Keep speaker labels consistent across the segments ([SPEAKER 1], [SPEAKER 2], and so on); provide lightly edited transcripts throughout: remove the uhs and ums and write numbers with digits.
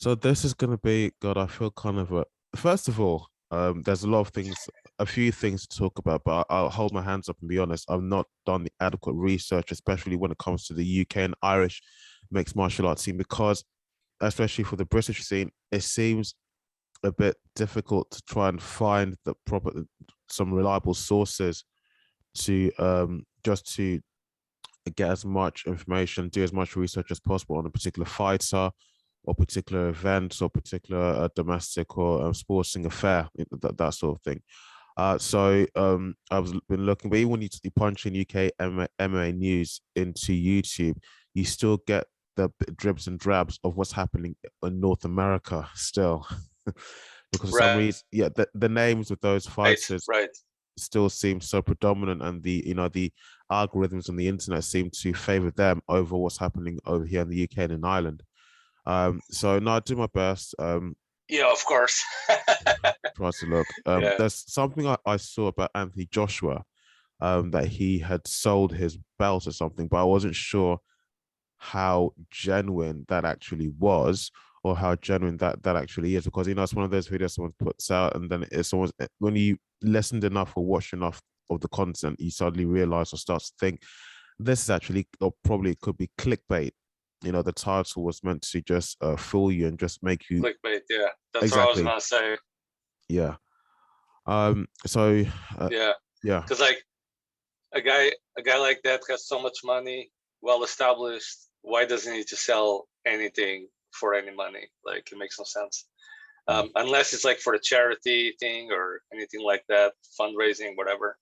[SPEAKER 1] So this is going to be, God, I feel kind of first of all, there's a lot of things, a few things to talk about, but I'll hold my hands up and be honest. I've not done the adequate research, especially when it comes to the UK and Irish mixed martial arts scene, because especially for the British scene, it seems a bit difficult to try and find the proper, some reliable sources to just to get as much information, do as much research as possible on a particular fighter or particular events or particular domestic or sporting affair, that sort of thing. I was been looking, but even when you punch in UK MMA news into YouTube, you still get the dribs and drabs of what's happening in North America still. Because for some
[SPEAKER 2] Right,
[SPEAKER 1] reason, yeah, the names of those fighters
[SPEAKER 2] right.
[SPEAKER 1] still seem so predominant, and the algorithms on the internet seem to favor them over what's happening over here in the UK and in Ireland. So no, I do my best.
[SPEAKER 2] Yeah, of course.
[SPEAKER 1] Try to look.
[SPEAKER 2] Yeah.
[SPEAKER 1] There's something I saw about Anthony Joshua, that he had sold his belt or something, but I wasn't sure how genuine that actually was, or how genuine that actually is, because it's one of those videos someone puts out, and then it's almost, when you listened enough or watched enough of the content, you suddenly realize or start to think this is actually, or probably could be clickbait. The title was meant to just fool you and just make you.
[SPEAKER 2] Clickbait, yeah. That's what I was
[SPEAKER 1] Exactly.
[SPEAKER 2] gonna say.
[SPEAKER 1] Yeah. So
[SPEAKER 2] Yeah.
[SPEAKER 1] yeah.
[SPEAKER 2] Because like a guy like that has so much money, well established. Why doesn't he just sell anything for any money? Like, it makes no sense. Unless it's like for a charity thing or anything like that, fundraising, whatever.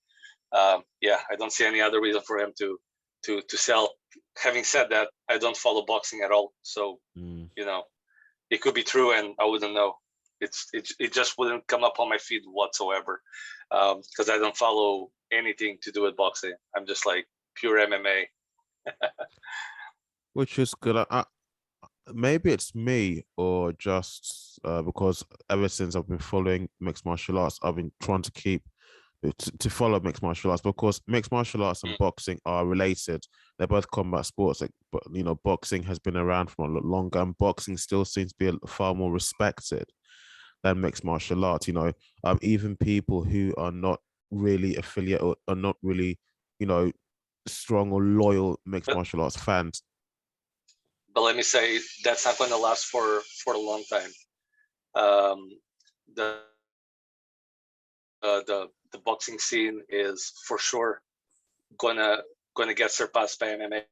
[SPEAKER 2] Yeah, I don't see any other reason for him to sell. Having said that, I don't follow boxing at all, so
[SPEAKER 1] Mm.
[SPEAKER 2] it could be true and I wouldn't know. It just wouldn't come up on my feed whatsoever, because I don't follow anything to do with boxing. I'm just like pure MMA.
[SPEAKER 1] Which is good. Maybe it's me, or just because ever since I've been following mixed martial arts, I've been trying to keep to follow mixed martial arts, because mixed martial arts and
[SPEAKER 2] Mm.
[SPEAKER 1] boxing are related. They're both combat sports. Like, but boxing has been around for a lot longer, and boxing still seems to be far more respected than mixed martial arts. Even people who are not really affiliate, or are not really, you know, strong or loyal mixed
[SPEAKER 2] But
[SPEAKER 1] martial arts fans.
[SPEAKER 2] but let me say that's not going to last for a long time. Um, the the boxing scene is for sure gonna gonna get surpassed by MMA,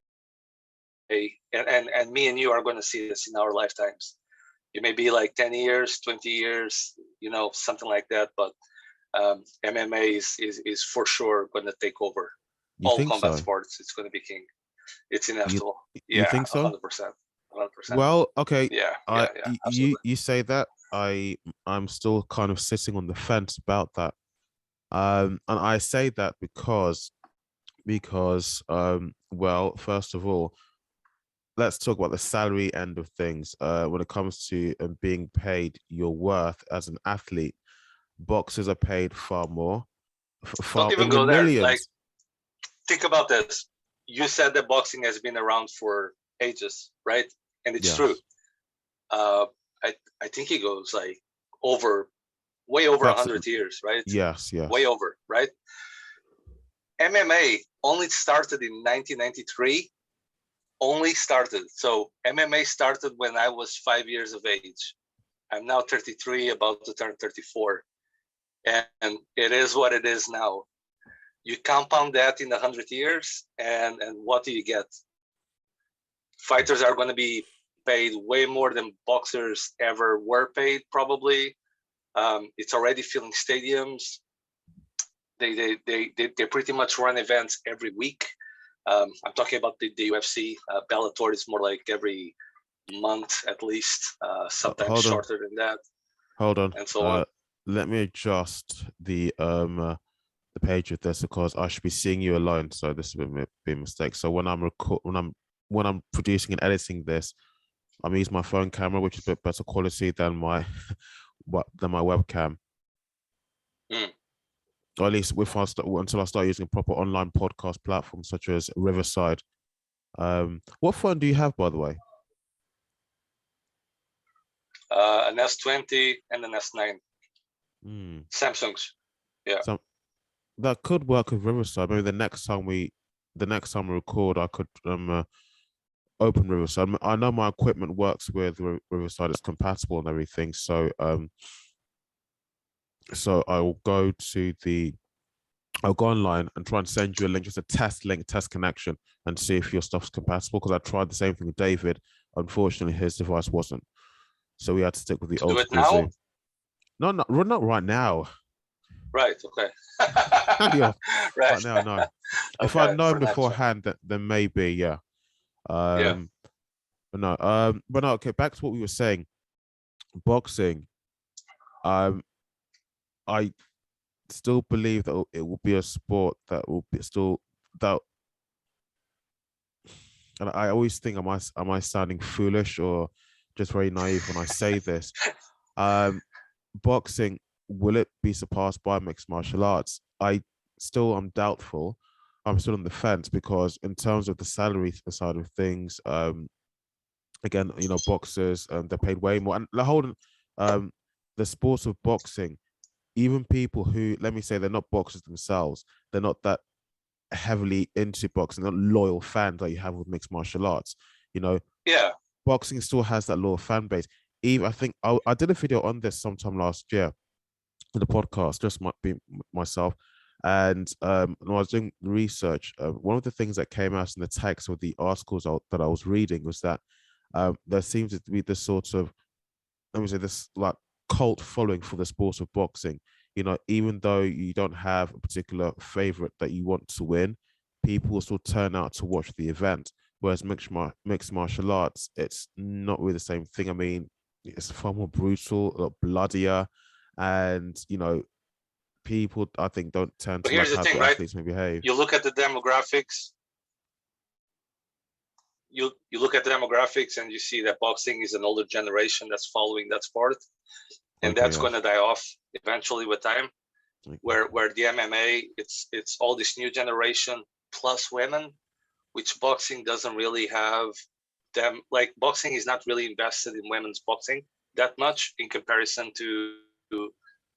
[SPEAKER 2] and me and you are gonna see this in our lifetimes. It may be like 10 years, 20 years, something like that, but MMA is for sure going to take over
[SPEAKER 1] You
[SPEAKER 2] all
[SPEAKER 1] think
[SPEAKER 2] combat
[SPEAKER 1] so?
[SPEAKER 2] sports. It's going to be king. It's
[SPEAKER 1] You
[SPEAKER 2] inevitable.
[SPEAKER 1] you
[SPEAKER 2] Yeah,
[SPEAKER 1] think so?
[SPEAKER 2] 100%. 100%.
[SPEAKER 1] Well, okay.
[SPEAKER 2] Yeah,
[SPEAKER 1] I
[SPEAKER 2] yeah, yeah,
[SPEAKER 1] you
[SPEAKER 2] absolutely.
[SPEAKER 1] you say that, I'm still kind of sitting on the fence about that. And I say that because well, first of all, let's talk about the salary end of things. When it comes to being paid your worth as an athlete, boxers are paid far more,
[SPEAKER 2] Don't
[SPEAKER 1] far
[SPEAKER 2] even
[SPEAKER 1] in the
[SPEAKER 2] go there. Like,
[SPEAKER 1] millions.
[SPEAKER 2] think about this. You said that boxing has been around for ages, right? And it's true.
[SPEAKER 1] Yes,
[SPEAKER 2] Uh, I think it goes like over, way over
[SPEAKER 1] that's
[SPEAKER 2] 100 years, right?
[SPEAKER 1] yes,
[SPEAKER 2] Way
[SPEAKER 1] yes.
[SPEAKER 2] over, right? MMA only started in 1993. Only started. So MMA started when I was 5 years of age. I'm now 33, about to turn 34. And it is what it is now. You compound that in 100 years, and what do you get? Fighters are going to be paid way more than boxers ever were paid, probably. It's already filling stadiums. They pretty much run events every week. I'm talking about the UFC. Bellator is more like every month at least, sometimes
[SPEAKER 1] Hold on,
[SPEAKER 2] shorter than that,
[SPEAKER 1] hold on.
[SPEAKER 2] and so on.
[SPEAKER 1] Let me adjust the page of this, because I should be seeing you alone. So this would be a mistake. So when I'm producing and editing this, I'm using my phone camera, which is a bit better quality than my than my webcam.
[SPEAKER 2] Mm.
[SPEAKER 1] Or at least until I start using a proper online podcast platform such as Riverside. What phone do you have, by the way?
[SPEAKER 2] an S20 and an S9. Samsungs. Yeah.
[SPEAKER 1] So that could work with Riverside. Maybe the next time we record, I could open Riverside. I know my equipment works with Riverside; it's compatible and everything. So so I'll go online and try and send you a link, just a test link, test connection, and see if your stuff's compatible. Because I tried the same thing with David. Unfortunately, his device wasn't, so we had to stick with the old school Zoom. No, not right now.
[SPEAKER 2] Right. Okay.
[SPEAKER 1] Yeah.
[SPEAKER 2] Right.
[SPEAKER 1] Right now, no. If I'd known beforehand, then maybe, yeah.
[SPEAKER 2] Yeah.
[SPEAKER 1] But no. Okay. Back to what we were saying. Boxing. I still believe that it will be a sport that will be still that. And I always think, am I sounding foolish or just very naive when I say this? Boxing, will it be surpassed by mixed martial arts? I'm doubtful. I'm still on the fence because in terms of the salary side of things, again, boxers, they're paid way more. And the sports of boxing, even people who, let me say, they're not boxers themselves, they're not that heavily into boxing, not loyal fans that you have with mixed martial arts.
[SPEAKER 2] Yeah,
[SPEAKER 1] boxing still has that loyal fan base. Even I think I did a video on this sometime last year in the podcast, just might be myself. And when I was doing research, one of the things that came out in the text of the articles that I was reading was that there seems to be this sort of, let me say, this like cult following for the sport of boxing. Even though you don't have a particular favorite that you want to win, people will still turn out to watch the event. Whereas mixed martial arts, it's not really the same thing. I mean, it's far more brutal, a lot bloodier, and people, I think, don't tend to like how the athletes may behave.
[SPEAKER 2] You look at the demographics. You look at the demographics and you see that boxing is an older generation that's following that sport, and that's going to die off eventually with time. Where the MMA, it's all this new generation plus women, which boxing doesn't really have them. Like, boxing is not really invested in women's boxing that much in comparison to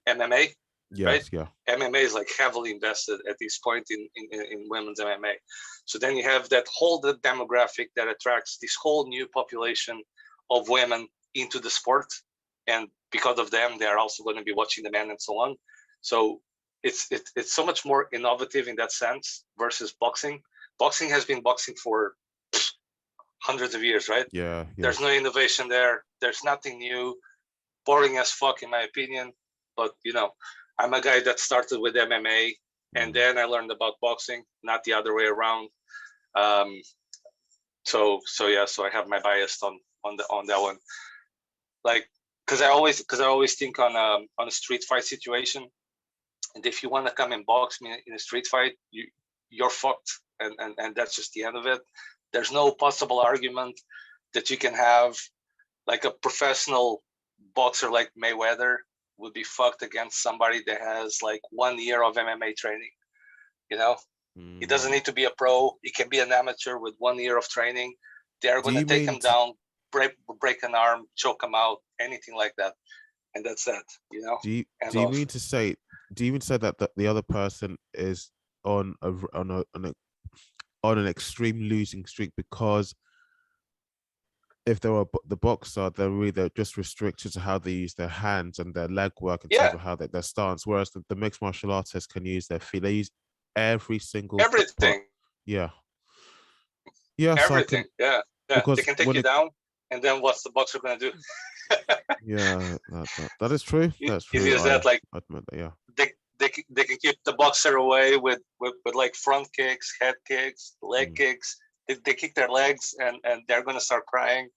[SPEAKER 2] MMA.
[SPEAKER 1] Yes,
[SPEAKER 2] right?
[SPEAKER 1] Yeah.
[SPEAKER 2] MMA is like heavily invested at this point in women's MMA. So then you have that whole demographic that attracts this whole new population of women into the sport, and because of them, they are also going to be watching the men and so on. So it's so much more innovative in that sense versus boxing. Boxing has been boxing for hundreds of years, right?
[SPEAKER 1] Yeah.
[SPEAKER 2] There's no innovation there. There's nothing new. Boring as fuck, in my opinion. But I'm a guy that started with MMA, and then I learned about boxing, not the other way around. So I have my bias on that one. Like, because I always think on a street fight situation, and if you want to come and box me in a street fight, you're fucked, and that's just the end of it. There's no possible argument that you can have. Like, a professional boxer like Mayweather would be fucked against somebody that has like 1 year of MMA training. He doesn't need to be a pro. He can be an amateur with 1 year of training. They're going to take him down, break an arm, choke him out, anything like that, and that's that.
[SPEAKER 1] Do you mean to say that the other person is on an extreme losing streak because if they were the boxer, they're just restricted to how they use their hands and their leg work in terms of how their stance, whereas the mixed martial artists can use their feet. They use everything. Yeah.
[SPEAKER 2] Everything. Yeah. Because they can take you down, and then what's the boxer going to do?
[SPEAKER 1] Yeah, that is true. That's true.
[SPEAKER 2] Easy as that. Like,
[SPEAKER 1] I admit that. Yeah.
[SPEAKER 2] They can keep the boxer away with like front kicks, head kicks, leg kicks. They kick their legs, and they're going to start crying.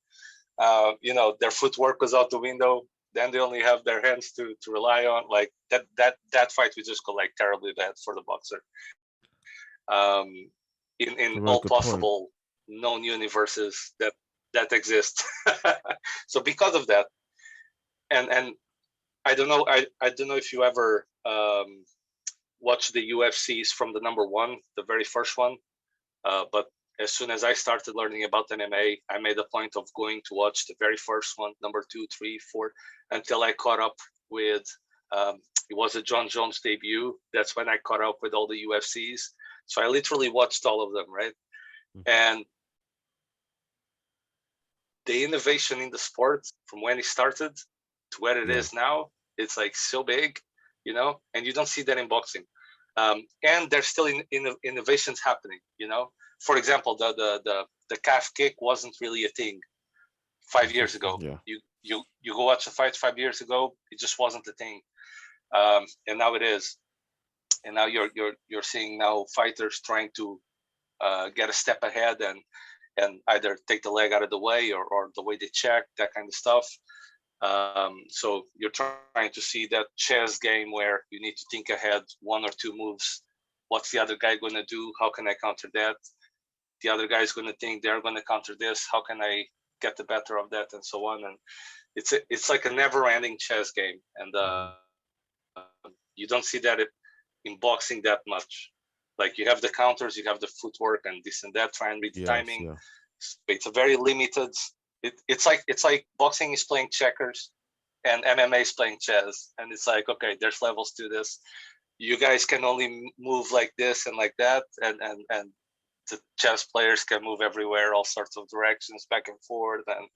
[SPEAKER 2] Their footwork goes out the window. Then they only have their hands to rely on. Like, that fight would just go like terribly bad for the boxer. In all possible known universes that exist. So because of that, and I don't know if you ever watched the UFCs from the number one, the very first one, but as soon as I started learning about MMA, I made a point of going to watch the very first one, number 2, 3, 4, until I caught up with. It was a John Jones debut. That's when I caught up with all the UFCs. So I literally watched all of them, right? And the innovation in the sport from when it started to where it is now, it's like so big, and you don't see that in boxing. And there's still innovations happening, For example, the calf kick wasn't really a thing 5 years ago.
[SPEAKER 1] Yeah.
[SPEAKER 2] You go watch a fight 5 years ago, it just wasn't a thing. And now it is. And now you're seeing now fighters trying to get a step ahead and either take the leg out of the way or the way they check, that kind of stuff. So you're trying to see that chess game where you need to think ahead 1 or 2 moves. What's the other guy going to do? How can I counter that? The other guy is going to think they're going to counter this. How can I get the better of that, and so on? And it's like a never-ending chess game, and you don't see that in boxing that much. Like you have the counters, you have the footwork, and this and that. Try and read the timing. Yeah. It's a very limited. It's like boxing is playing checkers, and MMA is playing chess, and it's like, okay, there's levels to this. You guys can only move like this and like that, and the chess players can move everywhere, all sorts of directions, back and forth, and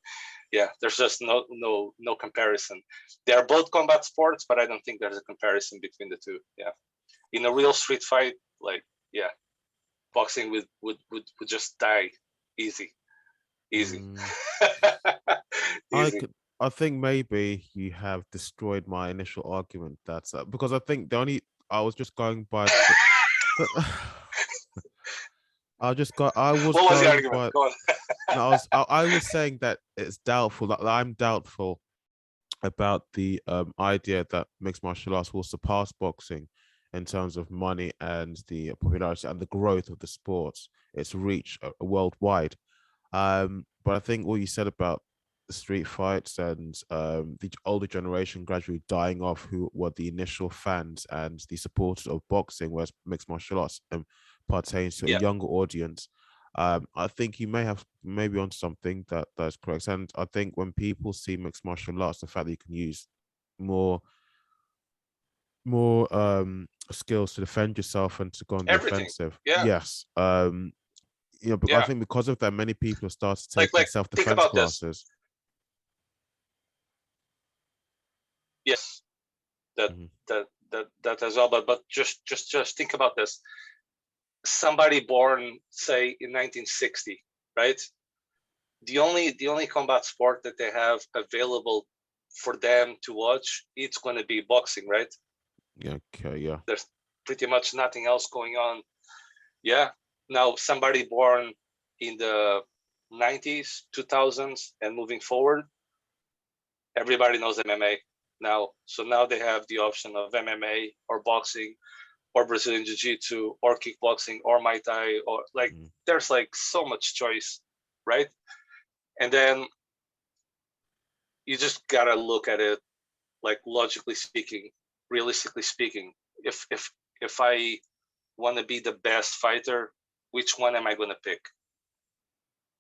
[SPEAKER 2] there's just no comparison. They are both combat sports, but I don't think there's a comparison between the two. Yeah, in a real street fight, boxing would just die easy. Easy.
[SPEAKER 1] I think maybe you have destroyed my initial argument. That's because I think I was just going by. I was
[SPEAKER 2] what was the argument? Go on.
[SPEAKER 1] No, I was saying that it's doubtful. That I'm doubtful about the idea that mixed martial arts will surpass boxing in terms of money and the popularity and the growth of the sports, its reach worldwide. But I think what you said about the street fights and the older generation gradually dying off, who were the initial fans and the supporters of boxing, whereas mixed martial arts pertains to a younger audience. I think you may be onto something that's correct. And I think when people see mixed martial arts, the fact that you can use more skills to defend yourself and to go on the offensive. Yes. But I think because of that, many people have started taking self-defense classes.
[SPEAKER 2] Yes, that as well. But just think about this. Somebody born, say, in 1960, right? The only combat sport that they have available for them to watch, it's going to be boxing, right?
[SPEAKER 1] Okay, yeah.
[SPEAKER 2] There's pretty much nothing else going on. Yeah. Now, somebody born in the 90s, 2000s, and moving forward, everybody knows MMA now. So now they have the option of MMA or boxing or Brazilian Jiu-Jitsu or kickboxing or Muay Thai, or there's like so much choice, right? And then you just gotta look at it like logically speaking, realistically speaking. If I want to be the best fighter, which one am I going to pick?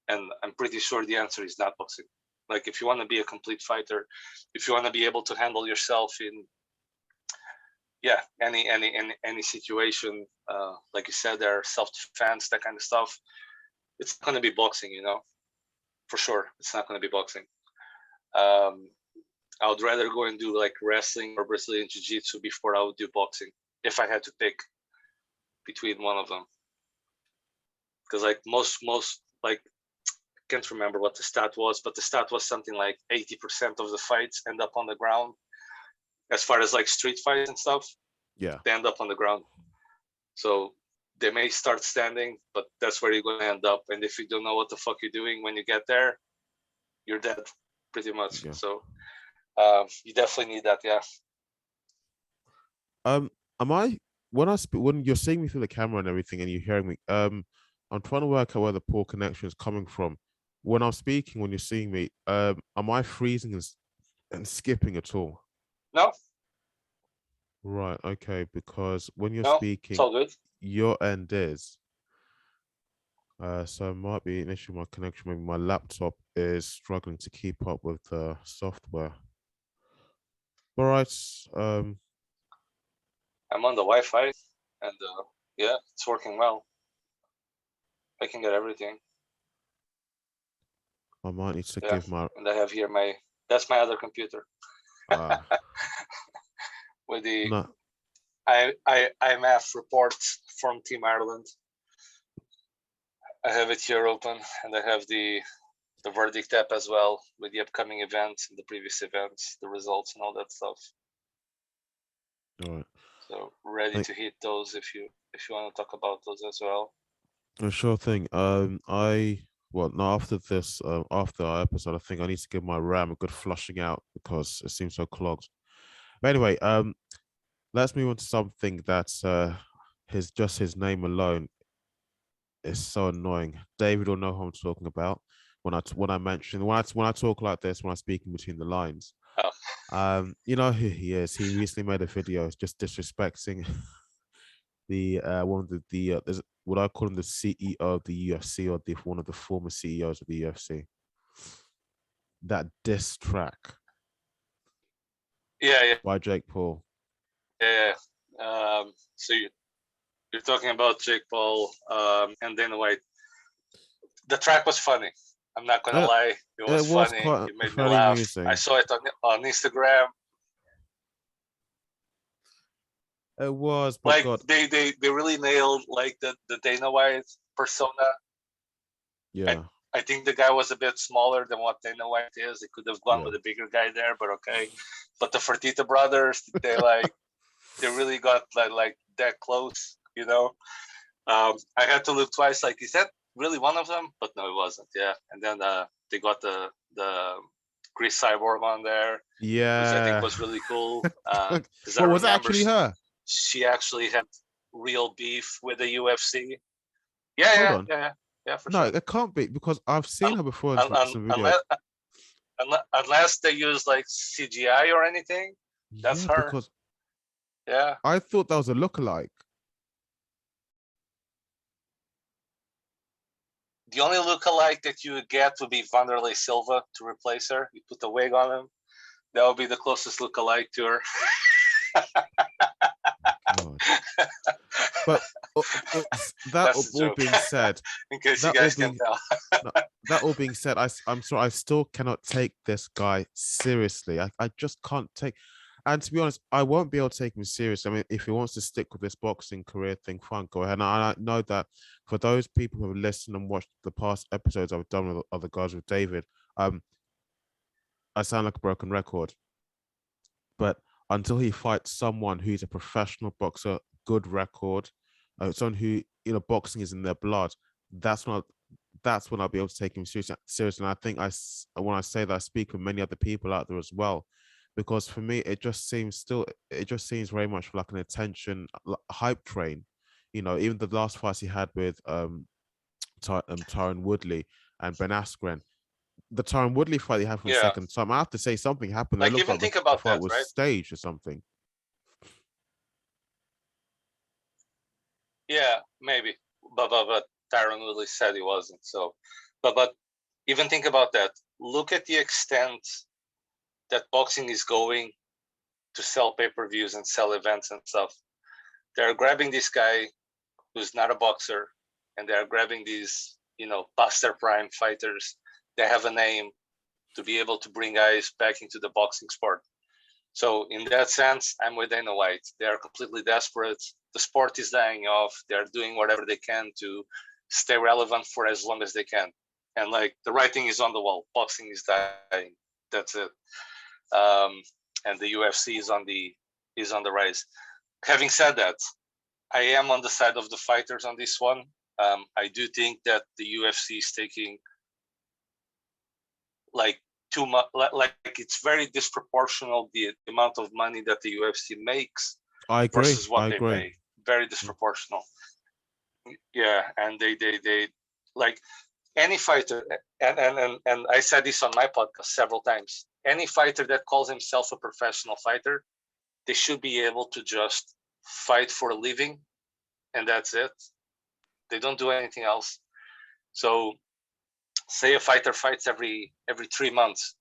[SPEAKER 2] And I'm pretty sure the answer is not boxing. Like if you want to be a complete fighter, if you want to be able to handle yourself in any situation, like you said, there, self-defense, that kind of stuff, it's not going to be boxing, for sure. It's not going to be boxing. I would rather go and do like wrestling or Brazilian Jiu-Jitsu before I would do boxing if I had to pick between one of them. Because like most like, I can't remember what the stat was, but the stat was something like 80% of the fights end up on the ground. As far as like street fights and stuff, they end up on the ground. So they may start standing, but that's where you're going to end up. And if you don't know what the fuck you're doing when you get there, you're dead, pretty much. Yeah. So you definitely need that, yeah.
[SPEAKER 1] When you're seeing me through the camera and everything, and you're hearing me, I'm trying to work out where the poor connection is coming from. When I'm speaking, when you're seeing me, am I freezing and skipping at all?
[SPEAKER 2] No.
[SPEAKER 1] Right. Okay. Because when you're speaking,
[SPEAKER 2] it's all good.
[SPEAKER 1] your end is. So it might be an issue with my connection. Maybe my laptop is struggling to keep up with the software. All right.
[SPEAKER 2] I'm on the Wi-Fi, and yeah, it's working well. I can get everything.
[SPEAKER 1] I might need to
[SPEAKER 2] Yeah,
[SPEAKER 1] give my
[SPEAKER 2] and I have here that's my other computer
[SPEAKER 1] uh
[SPEAKER 2] with the
[SPEAKER 1] no
[SPEAKER 2] IMF reports from Team Ireland. I have it here open, and I have the verdict app as well with the upcoming events and the previous events, the results and all that stuff.
[SPEAKER 1] all right.
[SPEAKER 2] So ready to hit those if you want to talk about those as well.
[SPEAKER 1] Sure thing. Now after this, after our episode, I think I need to give my RAM a good flushing out because it seems so clogged. But anyway, let's move on to something that's his name alone is so annoying. David will know who I'm talking about when I mention when I talk like this, when I speak in between the lines.
[SPEAKER 2] Oh.
[SPEAKER 1] You know who he is. He recently made a video just disrespecting the one of the what I call him the CEO of the UFC or the one of the former CEOs of the UFC. That diss track.
[SPEAKER 2] Yeah.
[SPEAKER 1] By Jake Paul.
[SPEAKER 2] Yeah. So you're talking about Jake Paul and Dana White. The track was funny. I'm not gonna lie, it was funny. It made me laugh. Amusing. I saw it on Instagram.
[SPEAKER 1] It was, but
[SPEAKER 2] like
[SPEAKER 1] God.
[SPEAKER 2] they really nailed like the Dana White persona.
[SPEAKER 1] Yeah.
[SPEAKER 2] I think the guy was a bit smaller than what Dana White is. They could have gone with a bigger guy there, but okay. But the Fertitta brothers, they really got like that close, you know. I had to look twice. Like, is that really one of them? But no, it wasn't. Yeah, and then they got the Chris Cyborg on there.
[SPEAKER 1] Yeah,
[SPEAKER 2] which I think was really cool.
[SPEAKER 1] What was actually her?
[SPEAKER 2] She actually had real beef with the UFC. Yeah, for sure.
[SPEAKER 1] No, it can't be because I've seen her before in some videos.
[SPEAKER 2] Unless they use like CGI or anything, that's her.
[SPEAKER 1] Because
[SPEAKER 2] yeah,
[SPEAKER 1] I thought that was a lookalike.
[SPEAKER 2] The only lookalike that you would get would be Wanderlei Silva to replace her. You put the wig on him. That would be the closest lookalike to her.
[SPEAKER 1] But that all being said,
[SPEAKER 2] in case you guys can tell,
[SPEAKER 1] that all being said, I'm sorry, I still cannot take this guy seriously. I just can't take. And to be honest, I won't be able to take him seriously. I mean, if he wants to stick with this boxing career thing, fine, go ahead. And I know that for those people who have listened and watched the past episodes I've done with other guys with David, I sound like a broken record. But until he fights someone who's a professional boxer, good record, someone who boxing is in their blood, that's when I'll be able to take him seriously. And I think when I say that, I speak with many other people out there as well, because for me it just seems very much like an attention hype train. Even the last fights he had with Tyron Woodley and Ben Askren, the Tyron Woodley fight he had for the second time, I have to say something happened.
[SPEAKER 2] Like, even think about
[SPEAKER 1] the fight
[SPEAKER 2] that,
[SPEAKER 1] was
[SPEAKER 2] right?
[SPEAKER 1] staged or something.
[SPEAKER 2] Yeah, maybe, but Tyron Woodley said he wasn't. So, but even think about that. Look at the extent that boxing is going to sell pay-per-views and sell events and stuff. They're grabbing this guy who's not a boxer, and they're grabbing these, past their prime fighters. They have a name to be able to bring guys back into the boxing sport. So in that sense, I'm with Dana White. They are completely desperate. The sport is dying off. They're doing whatever they can to stay relevant for as long as they can. And like, the writing is on the wall. Boxing is dying. That's it. And the UFC is on the rise. Having said that, I am on the side of the fighters on this one. I do think that the UFC is taking like too much. Like, it's very disproportional the amount of money that the UFC makes.
[SPEAKER 1] I agree.
[SPEAKER 2] Versus what they pay. Very disproportional. Yeah, and they like any fighter, and I said this on my podcast several times. Any fighter that calls himself a professional fighter, they should be able to just fight for a living, and that's it. They don't do anything else. So say a fighter fights every 3 months,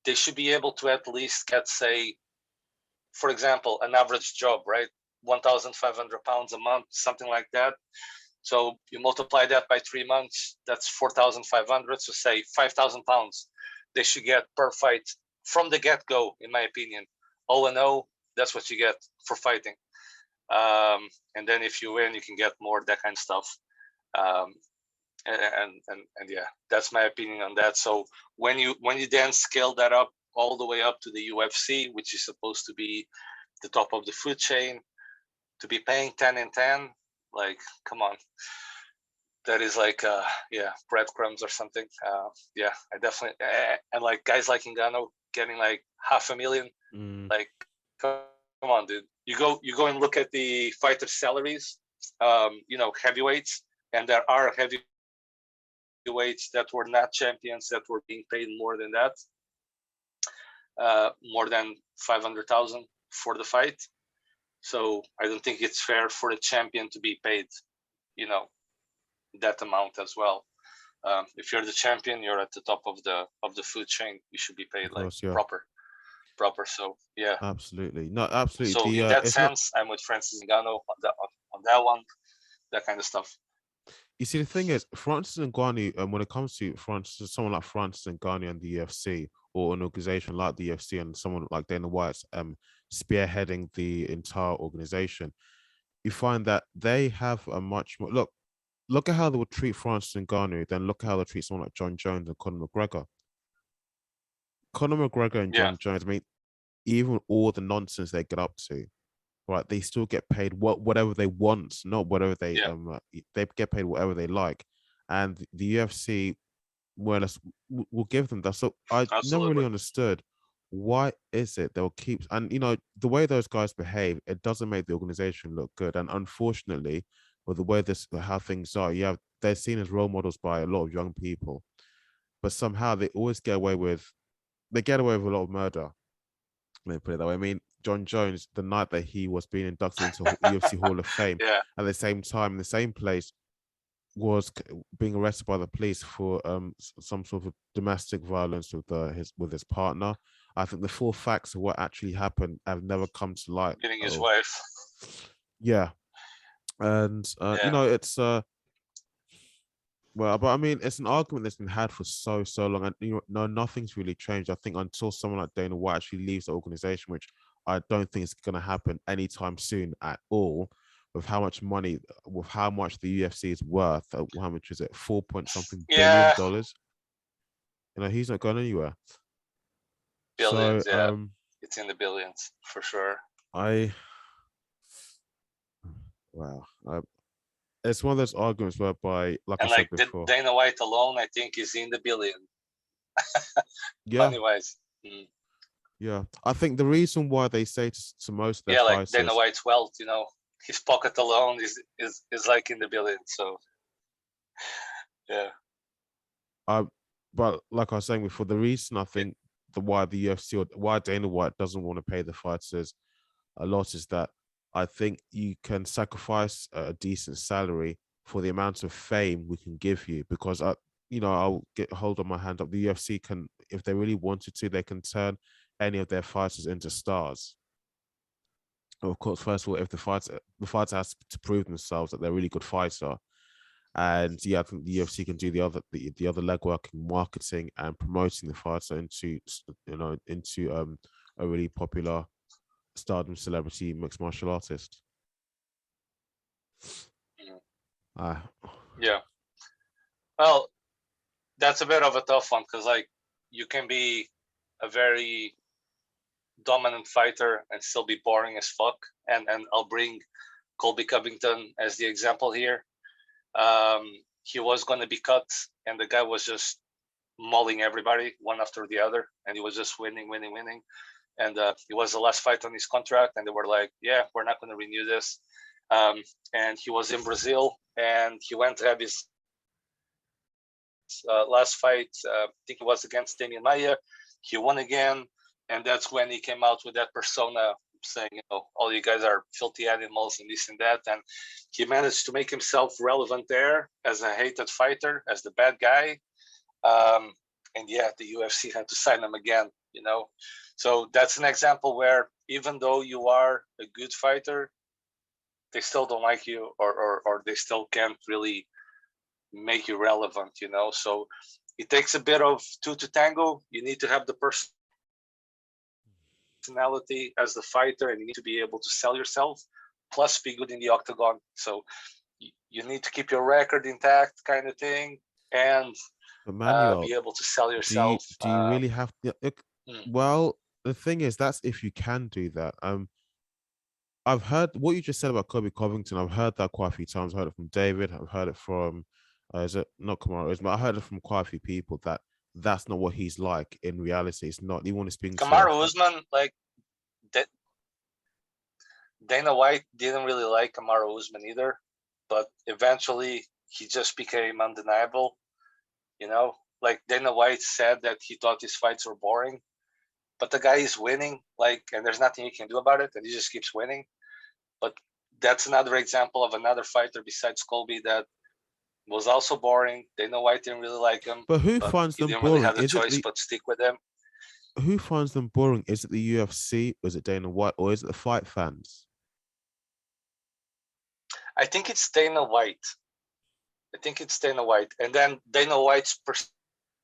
[SPEAKER 2] they should be able to at least get, say, for example, an average job, right? 1,500 pounds a month, something like that. So you multiply that by 3 months, that's 4,500. So say 5,000 pounds they should get per fight from the get-go, in my opinion. 0-0, that's what you get for fighting. And then if you win, you can get more, that kind of stuff. And yeah, that's my opinion on that. So when you then scale that up all the way up to the UFC, which is supposed to be the top of the food chain, to be paying 10 and 10, like, come on, that is like breadcrumbs or something. Yeah, I definitely, and like guys like Ngannou getting like $500,000, like, come on, dude. You go and look at the fighter salaries, heavyweights, and there are heavyweights that were not champions that were being paid more than that, more than 500,000 for the fight. So I don't think it's fair for the champion to be paid, that amount as well. If you're the champion, you're at the top of the food chain. You should be paid proper. So yeah,
[SPEAKER 1] absolutely, no, absolutely.
[SPEAKER 2] So in that sense, I'm with Francis Ngannou on that one, that kind of stuff.
[SPEAKER 1] You see, the thing is, Francis Ngannou, when it comes to someone like Francis Ngannou and the UFC, or an organization like the UFC, and someone like Dana White's spearheading the entire organization, you find that they have a much more look at how they would treat Francis Ngannou, then look at how they treat someone like John Jones and Conor McGregor. Conor McGregor and John Jones, I mean, even all the nonsense they get up to, right? They still get paid whatever they want, not whatever they they get paid whatever they like, and the UFC, well, will give them that. So I never really understood why is it they'll keep, and the way those guys behave, it doesn't make the organization look good. And unfortunately, with the way how things are, they're seen as role models by a lot of young people, but somehow they always get away with a lot of murder. Let me put it that way. I mean, John Jones, the night that he was being inducted into UFC Hall of Fame, at the same time, in the same place, was being arrested by the police for some sort of domestic violence with his partner. I think the full facts of what actually happened have never come to light.
[SPEAKER 2] Getting his wife.
[SPEAKER 1] Yeah, and it's well, but I mean, it's an argument that's been had for so long, and nothing's really changed. I think until someone like Dana White actually leaves the organization, which I don't think is going to happen anytime soon at all. With how much money, with how much the UFC is worth, how much is it? $4 point something billion. He's not going anywhere.
[SPEAKER 2] Billions, it's in the billions for sure.
[SPEAKER 1] It's one of those arguments whereby, I said before,
[SPEAKER 2] Dana White alone, I think, is in the billion. Money-wise.
[SPEAKER 1] Yeah, I think the reason why they say to most of their fighters,
[SPEAKER 2] Dana White's wealth, his pocket alone is like in the billion. So yeah.
[SPEAKER 1] But like I was saying before, the reason I think why the UFC or why Dana White doesn't want to pay the fighters a lot is that I think you can sacrifice a decent salary for the amount of fame we can give you, because I'll hold on my hand up. The UFC can, if they really wanted to, they can turn any of their fighters into stars. Of course, first of all, if the fighter has to prove themselves that they're a really good fighter, and I think the UFC can do the other legwork in marketing and promoting the fighter into a really popular stardom celebrity mixed martial artist.
[SPEAKER 2] Yeah. Well, that's a bit of a tough one, because you can be a very dominant fighter and still be boring as fuck. And I'll bring Colby Covington as the example here. He was going to be cut, and the guy was just mauling everybody one after the other, and he was just winning. And it was the last fight on his contract, and they were like, yeah, we're not going to renew this. And he was in Brazil, and he went to have his last fight. I think it was against Ike Mma. He won again, and that's when he came out with that persona saying, all you guys are filthy animals and this and that. And he managed to make himself relevant there as a hated fighter, as the bad guy. And yeah, the UFC had to sign him again, So that's an example where even though you are a good fighter, they still don't like you, or they still can't really make you relevant, So it takes a bit of two to tango. You need to have the personality as the fighter, and you need to be able to sell yourself, plus be good in the octagon. So you need to keep your record intact, kind of thing, and
[SPEAKER 1] Emmanuel,
[SPEAKER 2] be able to sell yourself.
[SPEAKER 1] do you really have to? Well, the thing is, that's if you can do that. I've heard what you just said about Kobe Covington. I've heard that quite a few times. I heard it from David. I've heard it from, is it not Kamaru? But I heard it from quite a few people that that's not what he's like in reality. It's not. Even when it's being
[SPEAKER 2] Kamaru Usman, like Dana White didn't really like Kamaru Usman either, but eventually he just became undeniable. Like Dana White said that he thought his fights were boring, but the guy is winning, and there's nothing you can do about it, and he just keeps winning. But that's another example of another fighter besides Colby that was also boring. Dana White didn't really like him.
[SPEAKER 1] But who finds them boring?
[SPEAKER 2] Really have a choice but stick with them.
[SPEAKER 1] Who finds them boring? Is it the UFC? Or is it Dana White? Or is it the fight fans?
[SPEAKER 2] I think it's Dana White. And then Dana White's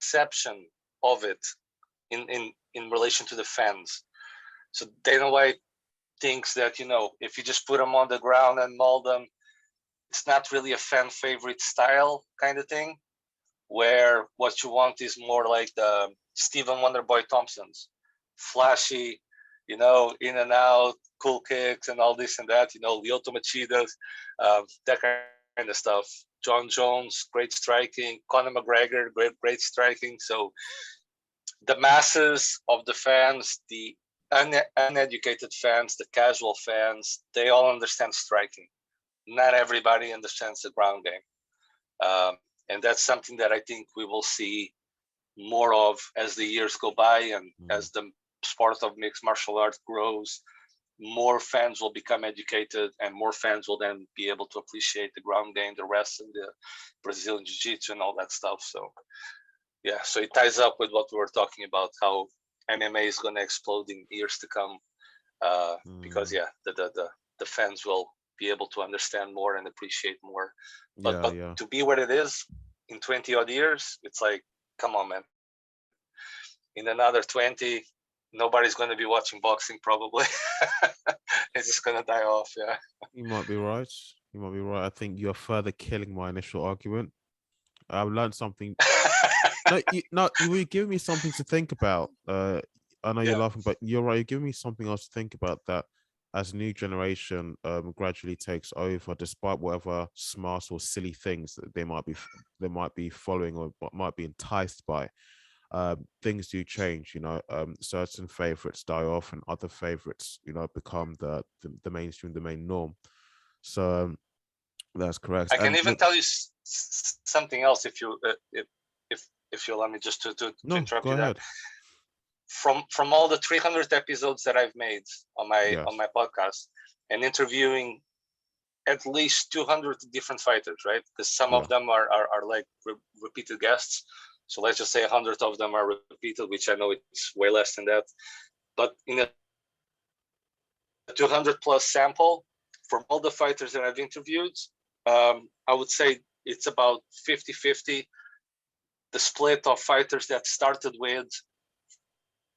[SPEAKER 2] perception of it in relation to the fans. So Dana White thinks that, if you just put them on the ground and maul them, it's not really a fan favorite style kind of thing, where what you want is more like the Stephen Wonderboy Thompsons, flashy, in and out, cool kicks and all this and that, Lyoto Machidas, that kind of stuff. John Jones, great striking. Conor McGregor, great striking. So the masses of the fans, the uneducated fans, the casual fans, they all understand striking. Not everybody understands the ground game. And that's something that I think we will see more of as the years go by, and as the sport of mixed martial arts grows. More fans will become educated, and more fans will then be able to appreciate the ground game, the wrestling, the Brazilian Jiu-Jitsu, and all that stuff. So, yeah, so it ties up with what we were talking about, how MMA is going to explode in years to come, because the fans will be able to understand more and appreciate more. But to be what it is in 20 odd years, it's like, come on, man. In another 20, nobody's going to be watching boxing, probably. It's just going to die off. Yeah.
[SPEAKER 1] You might be right. I think you're further killing my initial argument. I've learned something. You were giving me something to think about. I know you're laughing, but you're right. You're giving me something else to think about, that as a new generation gradually takes over, despite whatever smart or silly things that they might be following or might be enticed by. Things do change, certain favorites die off and other favorites, become the mainstream, the main norm. So that's correct.
[SPEAKER 2] I can even tell you something else if you allow me just to interrupt you there. From all the 300 episodes that I've made on my podcast, and interviewing at least 200 different fighters, right? Because some of them are like repeated guests. So let's just say 100 of them are repeated, which I know it's way less than that. But in a 200 plus sample, from all the fighters that I've interviewed, I would say it's about 50-50, the split of fighters that started with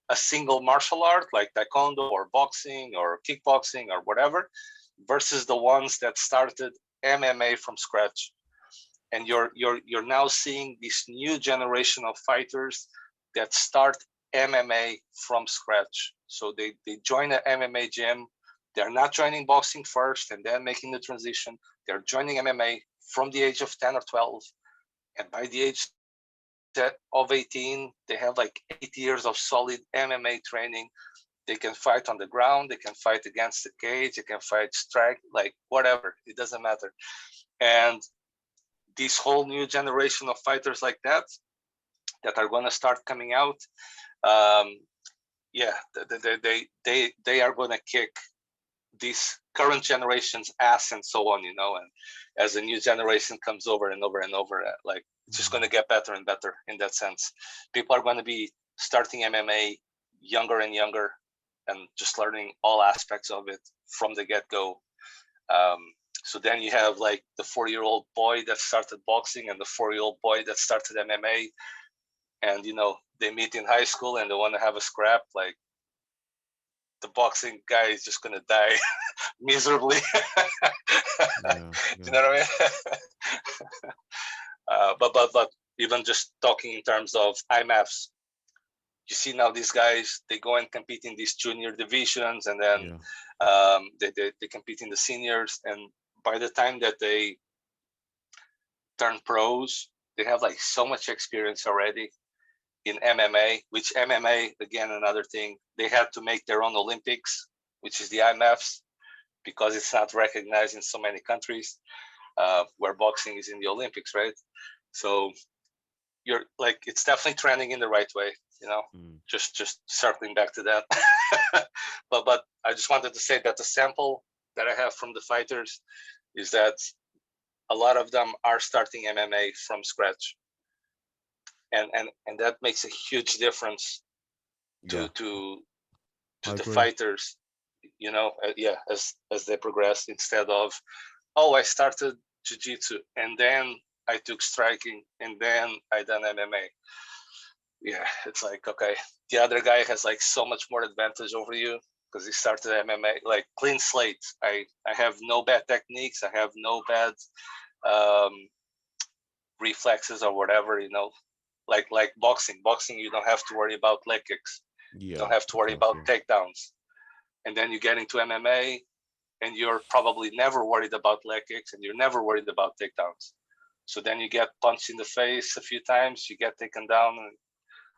[SPEAKER 2] a single martial art like taekwondo or boxing or kickboxing or whatever, versus the ones that started MMA from scratch. And you're now seeing this new generation of fighters that start MMA from scratch. So they join an MMA gym. They're not joining boxing first and then making the transition. They're joining MMA from the age of 10 or 12. And by the age of 18, they have like 8 years of solid MMA training. They can fight on the ground. They can fight against the cage. They can fight strike, like whatever. It doesn't matter. And this whole new generation of fighters like that are going to start coming out. They are going to kick this current generation's ass and so on, and as a new generation comes over and over and over, like it's just going to get better and better in that sense. People are going to be starting MMA younger and younger and just learning all aspects of it from the get-go. So then you have like the 4-year-old boy that started boxing and the 4-year-old boy that started MMA, and they meet in high school and they want to have a scrap. Like, the boxing guy is just gonna die miserably.
[SPEAKER 1] Yeah.
[SPEAKER 2] You know what I mean? But even just talking in terms of IMAFs, you see now these guys, they go and compete in these junior divisions, and then they compete in the seniors, and by the time that they turn pros, they have like so much experience already in MMA, which MMA, again, another thing, they had to make their own Olympics, which is the IMFs, because it's not recognized in so many countries, where boxing is in the Olympics, right? So you're like, it's definitely trending in the right way, just circling back to that. but I just wanted to say that the sample that I have from the fighters is that a lot of them are starting MMA from scratch. And that makes a huge difference to the fighters, as they progress, instead of, I started jiu-jitsu and then I took striking and then I done MMA. Yeah, it's like, okay, the other guy has like so much more advantage over you because he started MMA, like clean slate. I have no bad techniques. I have no bad reflexes or whatever, like boxing, you don't have to worry about leg kicks. You don't have to worry about takedowns. And then you get into MMA and you're probably never worried about leg kicks and you're never worried about takedowns. So then you get punched in the face a few times, you get taken down,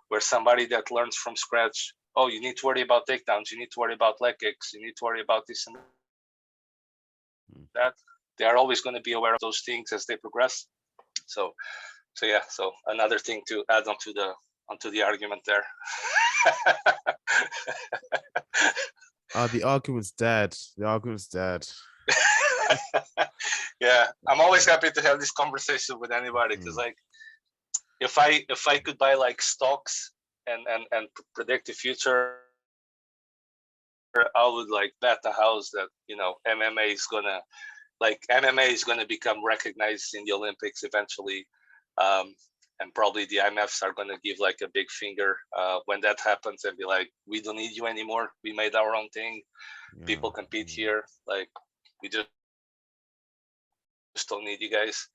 [SPEAKER 2] where somebody that learns from scratch, you need to worry about takedowns, you need to worry about leg kicks, you need to worry about this and that. They are always going to be aware of those things as they progress. So another thing to add onto the argument there.
[SPEAKER 1] The argument's dead.
[SPEAKER 2] Yeah, I'm always happy to have this conversation with anybody, because like, if I could buy like stocks and predict the future, I would like bet the house that MMA is gonna become recognized in the Olympics eventually. And probably the IMFs are going to give like a big finger when that happens and be like, we don't need you anymore. We made our own thing. People compete here. Like, we just don't need you guys.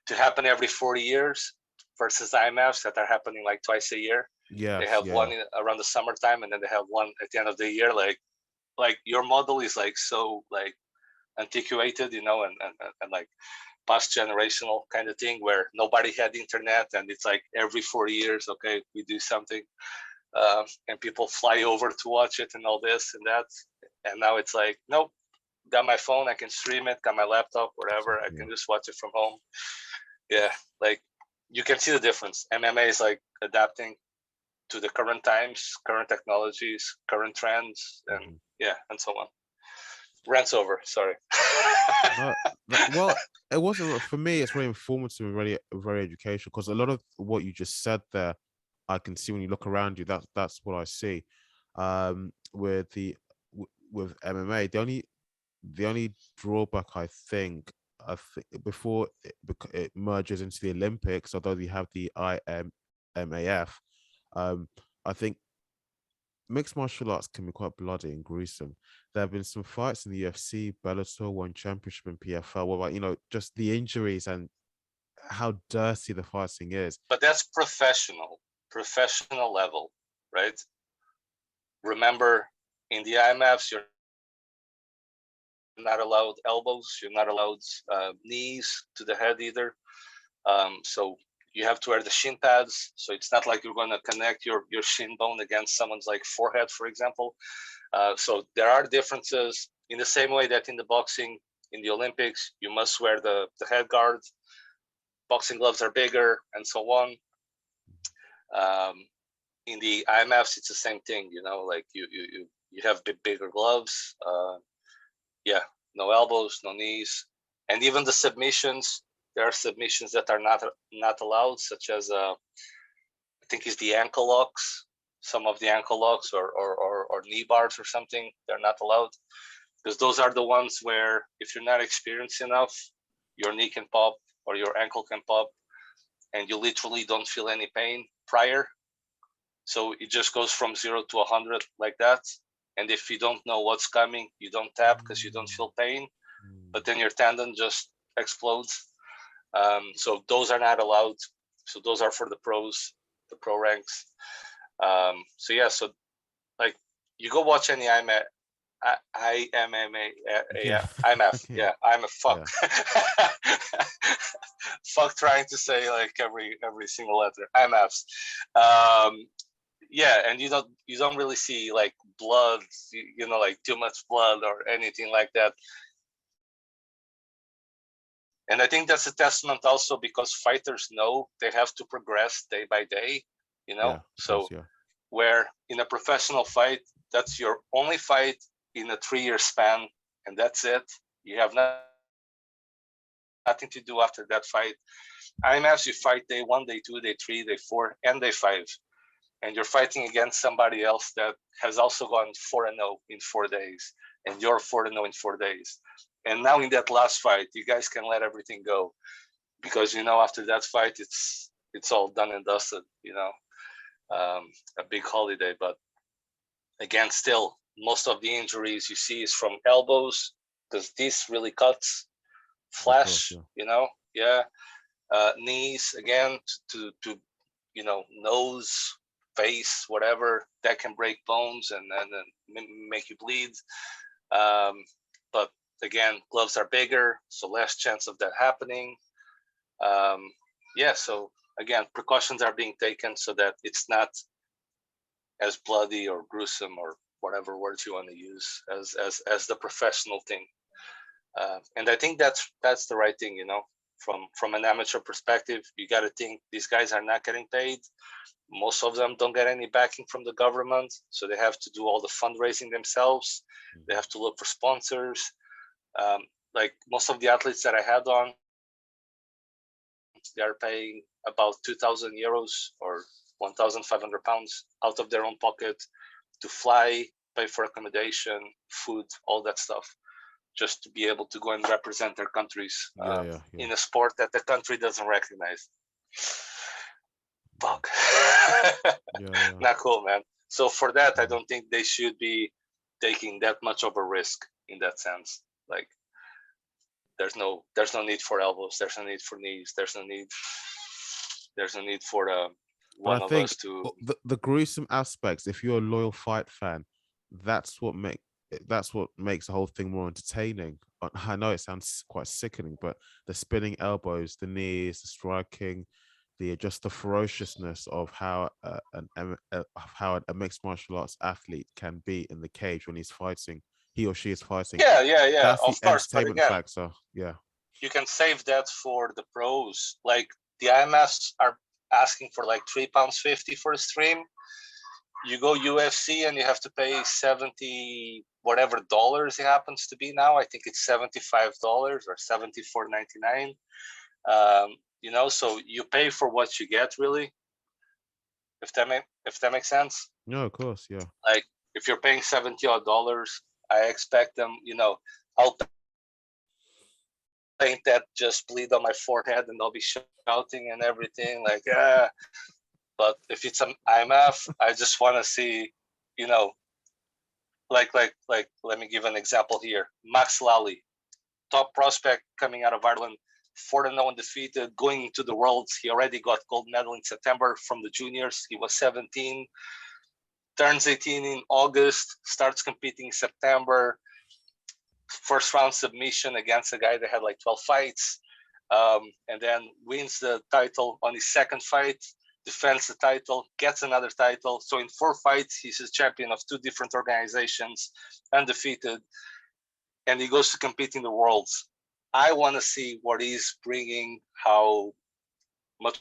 [SPEAKER 2] To happen every 40 years versus IMFs that are happening like twice a year. They have one around the summertime and then they have one at the end of the year. Like your model is like so like antiquated, and like past generational kind of thing, where nobody had internet and it's like every 4 years, okay, we do something, and people fly over to watch it and all this and that. And now it's like, nope, got my phone, I can stream it, got my laptop, whatever, I can just watch it from home. Yeah, like you can see the difference. MMA is like adapting to the current times, current technologies, current trends, and and so on. Rant's over, sorry.
[SPEAKER 1] Well, it wasn't for me. It's very informative and very educational, because a lot of what you just said there, I can see when you look around you. That's what I see. With MMA, the only drawback I think before it merges into the Olympics, although you have the IMMAF, I think mixed martial arts can be quite bloody and gruesome. There have been some fights in the UFC, Bellator, One Championship, and PFL, where just the injuries and how dirty the fighting is.
[SPEAKER 2] But that's professional level, right? Remember, in the IMFs, you're not allowed elbows, you're not allowed knees to the head either. So you have to wear the shin pads. So it's not like you're going to connect your shin bone against someone's like forehead, for example. So there are differences, in the same way that in the boxing, in the Olympics, you must wear the head guard. Boxing gloves are bigger and so on. In the IMFs, it's the same thing, like you have bigger gloves. Yeah, no elbows, no knees, and even the submissions. There are submissions that are not allowed, such as I think it's the ankle locks. Some of the ankle locks or knee bars or something, they're not allowed, because those are the ones where if you're not experienced enough, your knee can pop or your ankle can pop, and you literally don't feel any pain prior. So it just goes from 0 to 100 like that. And if you don't know what's coming, you don't tap because you don't feel pain, but then your tendon just explodes. So those are not allowed. So those are for the pros, the pro ranks. So yeah, so like you go watch any IMMA, yeah, IMF,
[SPEAKER 1] Okay.
[SPEAKER 2] yeah, I'm a fuck,
[SPEAKER 1] Yeah.
[SPEAKER 2] fuck trying to say like every single letter, IMFs. Yeah, and you don't really see like blood, like too much blood or anything like that. And I think that's a testament also because fighters know they have to progress day by day,
[SPEAKER 1] Yeah. Of course.
[SPEAKER 2] So
[SPEAKER 1] Yeah.
[SPEAKER 2] where in a professional fight, that's your only fight in a 3-year span, and that's it. You have nothing to do after that fight. IMFs, you fight day 1, day 2, day 3, day 4, and day 5. And you're fighting against somebody else that has also gone 4-0 in 4 days, and you're 4-0 in 4 days. And now in that last fight, you guys can let everything go because after that fight, it's all done and dusted. A big holiday. But again, still, most of the injuries you see is from elbows because this really cuts,
[SPEAKER 1] Of course.
[SPEAKER 2] flash.
[SPEAKER 1] Yeah.
[SPEAKER 2] Yeah. Knees again to nose, face, whatever that can break bones and make you bleed. But again, gloves are bigger, so less chance of that happening. Yeah, so again, precautions are being taken so that it's not as bloody or gruesome or whatever words you want to use as the professional thing. And I think that's the right thing, from an amateur perspective. You got to think these guys are not getting paid. Most of them don't get any backing from the government, so they have to do all the fundraising themselves. They have to look for sponsors. Like most of the athletes that I had on, they are paying about 2,000 euros or 1,500 pounds out of their own pocket to fly, pay for accommodation, food, all that stuff, just to be able to go and represent their countries
[SPEAKER 1] Yeah. Yeah. Yeah.
[SPEAKER 2] in a sport that the country doesn't recognize. Fuck.
[SPEAKER 1] Yeah. Yeah.
[SPEAKER 2] Not cool, man. So for that, I
[SPEAKER 1] Yeah.
[SPEAKER 2] don't think they should be taking that much of a risk in that sense. Like there's no need for elbows, there's no need for knees, there's no need for
[SPEAKER 1] But I
[SPEAKER 2] one of us
[SPEAKER 1] think
[SPEAKER 2] to.
[SPEAKER 1] the gruesome aspects, if you're a loyal fight fan, that's what makes the whole thing more entertaining. I know it sounds quite sickening, but the spinning elbows, the knees, the striking, just the ferociousness of how how a mixed martial arts athlete can be in the cage when he or she is fighting.
[SPEAKER 2] Yeah,
[SPEAKER 1] That's the
[SPEAKER 2] of course, but
[SPEAKER 1] entertainment
[SPEAKER 2] again,
[SPEAKER 1] factor. Yeah.
[SPEAKER 2] you can save that for the pros. Like the IMFs are asking for like £3.50 for a stream. You go UFC and you have to pay 70 whatever dollars it happens to be now. I think it's $75 or 74.99. So you pay for what you get, really. If that makes sense.
[SPEAKER 1] No, of course. Yeah.
[SPEAKER 2] Like if you're paying 70 odd dollars, I expect them. I'll paint that just bleed on my forehead and I'll be shouting and everything like But if it's an IMF, I just want to see, you know, like. Let me give an example here. Max Lally, top prospect coming out of Ireland, 4-0 undefeated, going into the Worlds. He already got gold medal in September from the juniors. He was 17, turns 18 in August, starts competing in September. First round submission against a guy that had like 12 fights, and then wins the title on his second fight, defends the title, gets another title. So in 4 fights, he's a champion of 2 different organizations, undefeated, and he goes to compete in the Worlds. I want to see what he's bringing, how much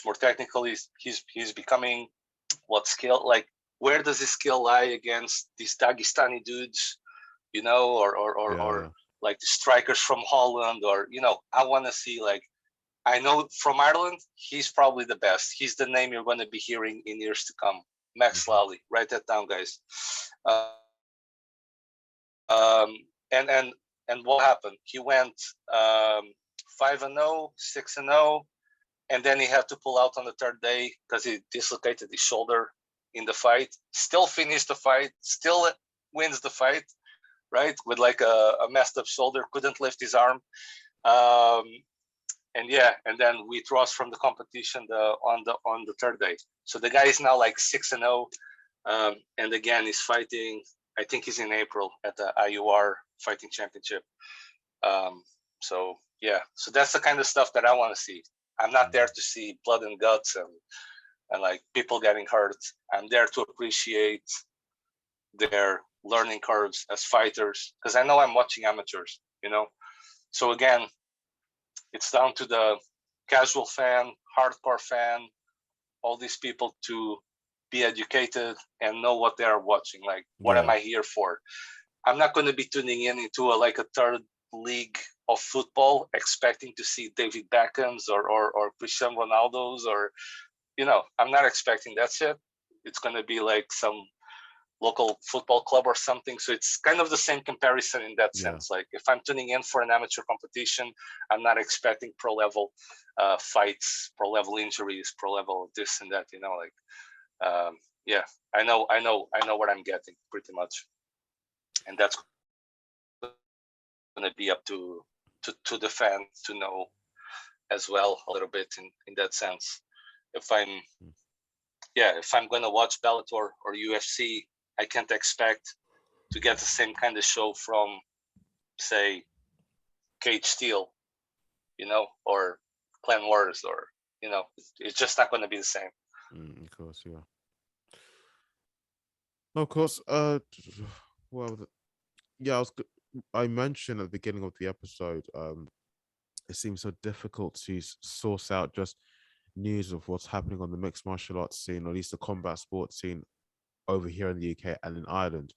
[SPEAKER 2] more technical he's becoming, what skill, like where does his skill lie against these Dagestani dudes or like the strikers from Holland, or I want to see, like, I know from Ireland, he's probably the best. He's the name you're going to be hearing in years to come. Max Lally. Write that down, guys. And what happened? He went 5-0, 6-0, and then he had to pull out on the third day because he dislocated his shoulder in the fight. Still finished the fight. Still wins the fight, right? With like a messed up shoulder, couldn't lift his arm. And then withdraws from the competition on the third day. So the guy is now like 6-0, and again he's fighting. I think he's in April at the IUR Fighting Championship. So that's the kind of stuff that I want to see. I'm not there to see blood and guts and like people getting hurt. I'm there to appreciate their learning curves as fighters, because I know I'm watching amateurs. So again, it's down to the casual fan, hardcore fan, all these people to be educated and know what they're watching. Like, what am I here for? I'm not going to be tuning in into a third league of football expecting to see David Beckham's or Cristiano Ronaldo's, or, I'm not expecting that shit. It's going to be like some local football club or something. So it's kind of the same comparison in that sense. Like, if I'm tuning in for an amateur competition, I'm not expecting pro level fights, pro level injuries, pro level this and that. I know what I'm getting pretty much, and that's going to be up to the fan to know as well a little bit in that sense. If I'm going to watch Bellator or UFC, I can't expect to get the same kind of show from, say, Cage Steel, or Clan Wars, or, it's just not going to be the same.
[SPEAKER 1] Of course, yeah. Of course. I mentioned at the beginning of the episode, it seems so difficult to source out just news of what's happening on the mixed martial arts scene, or at least the combat sports scene over here in the UK and in Ireland.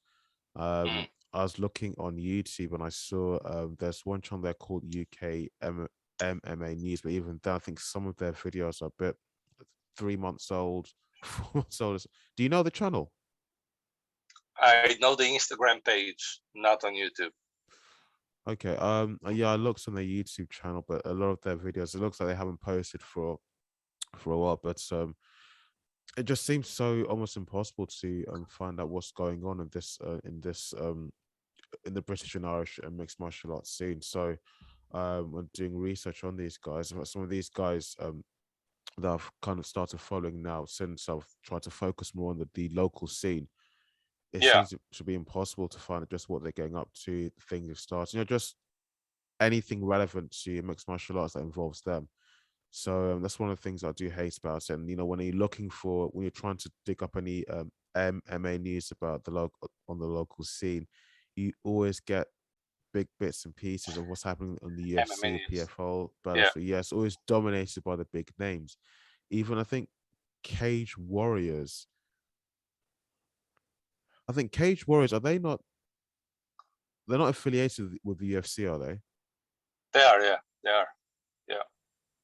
[SPEAKER 1] I was looking on YouTube and I saw there's one channel there called UK MMA News, but even then, I think some of their videos are a bit 3 months old, 4 months old. Do you know the channel?
[SPEAKER 2] I know the Instagram page, not on YouTube.
[SPEAKER 1] Okay. I looked on their YouTube channel, but a lot of their videos, it looks like they haven't posted for a while. But it just seems so almost impossible to find out what's going on in the British and Irish mixed martial arts scene. So when doing research on these guys, some of these guys that I've kind of started following now, since I've tried to focus more on the local scene, it seems to be impossible to find just what they're getting up to, things have started, just anything relevant to mixed martial arts that involves them. So that's one of the things I do hate about it. And when you're trying to dig up any MMA news about the local scene, you always get big bits and pieces of what's happening on the UFC, PFL, but it's always dominated by the big names. Even I think Cage Warriors. Are they not? They're not affiliated with the UFC, are they?
[SPEAKER 2] They are, yeah. They are, yeah.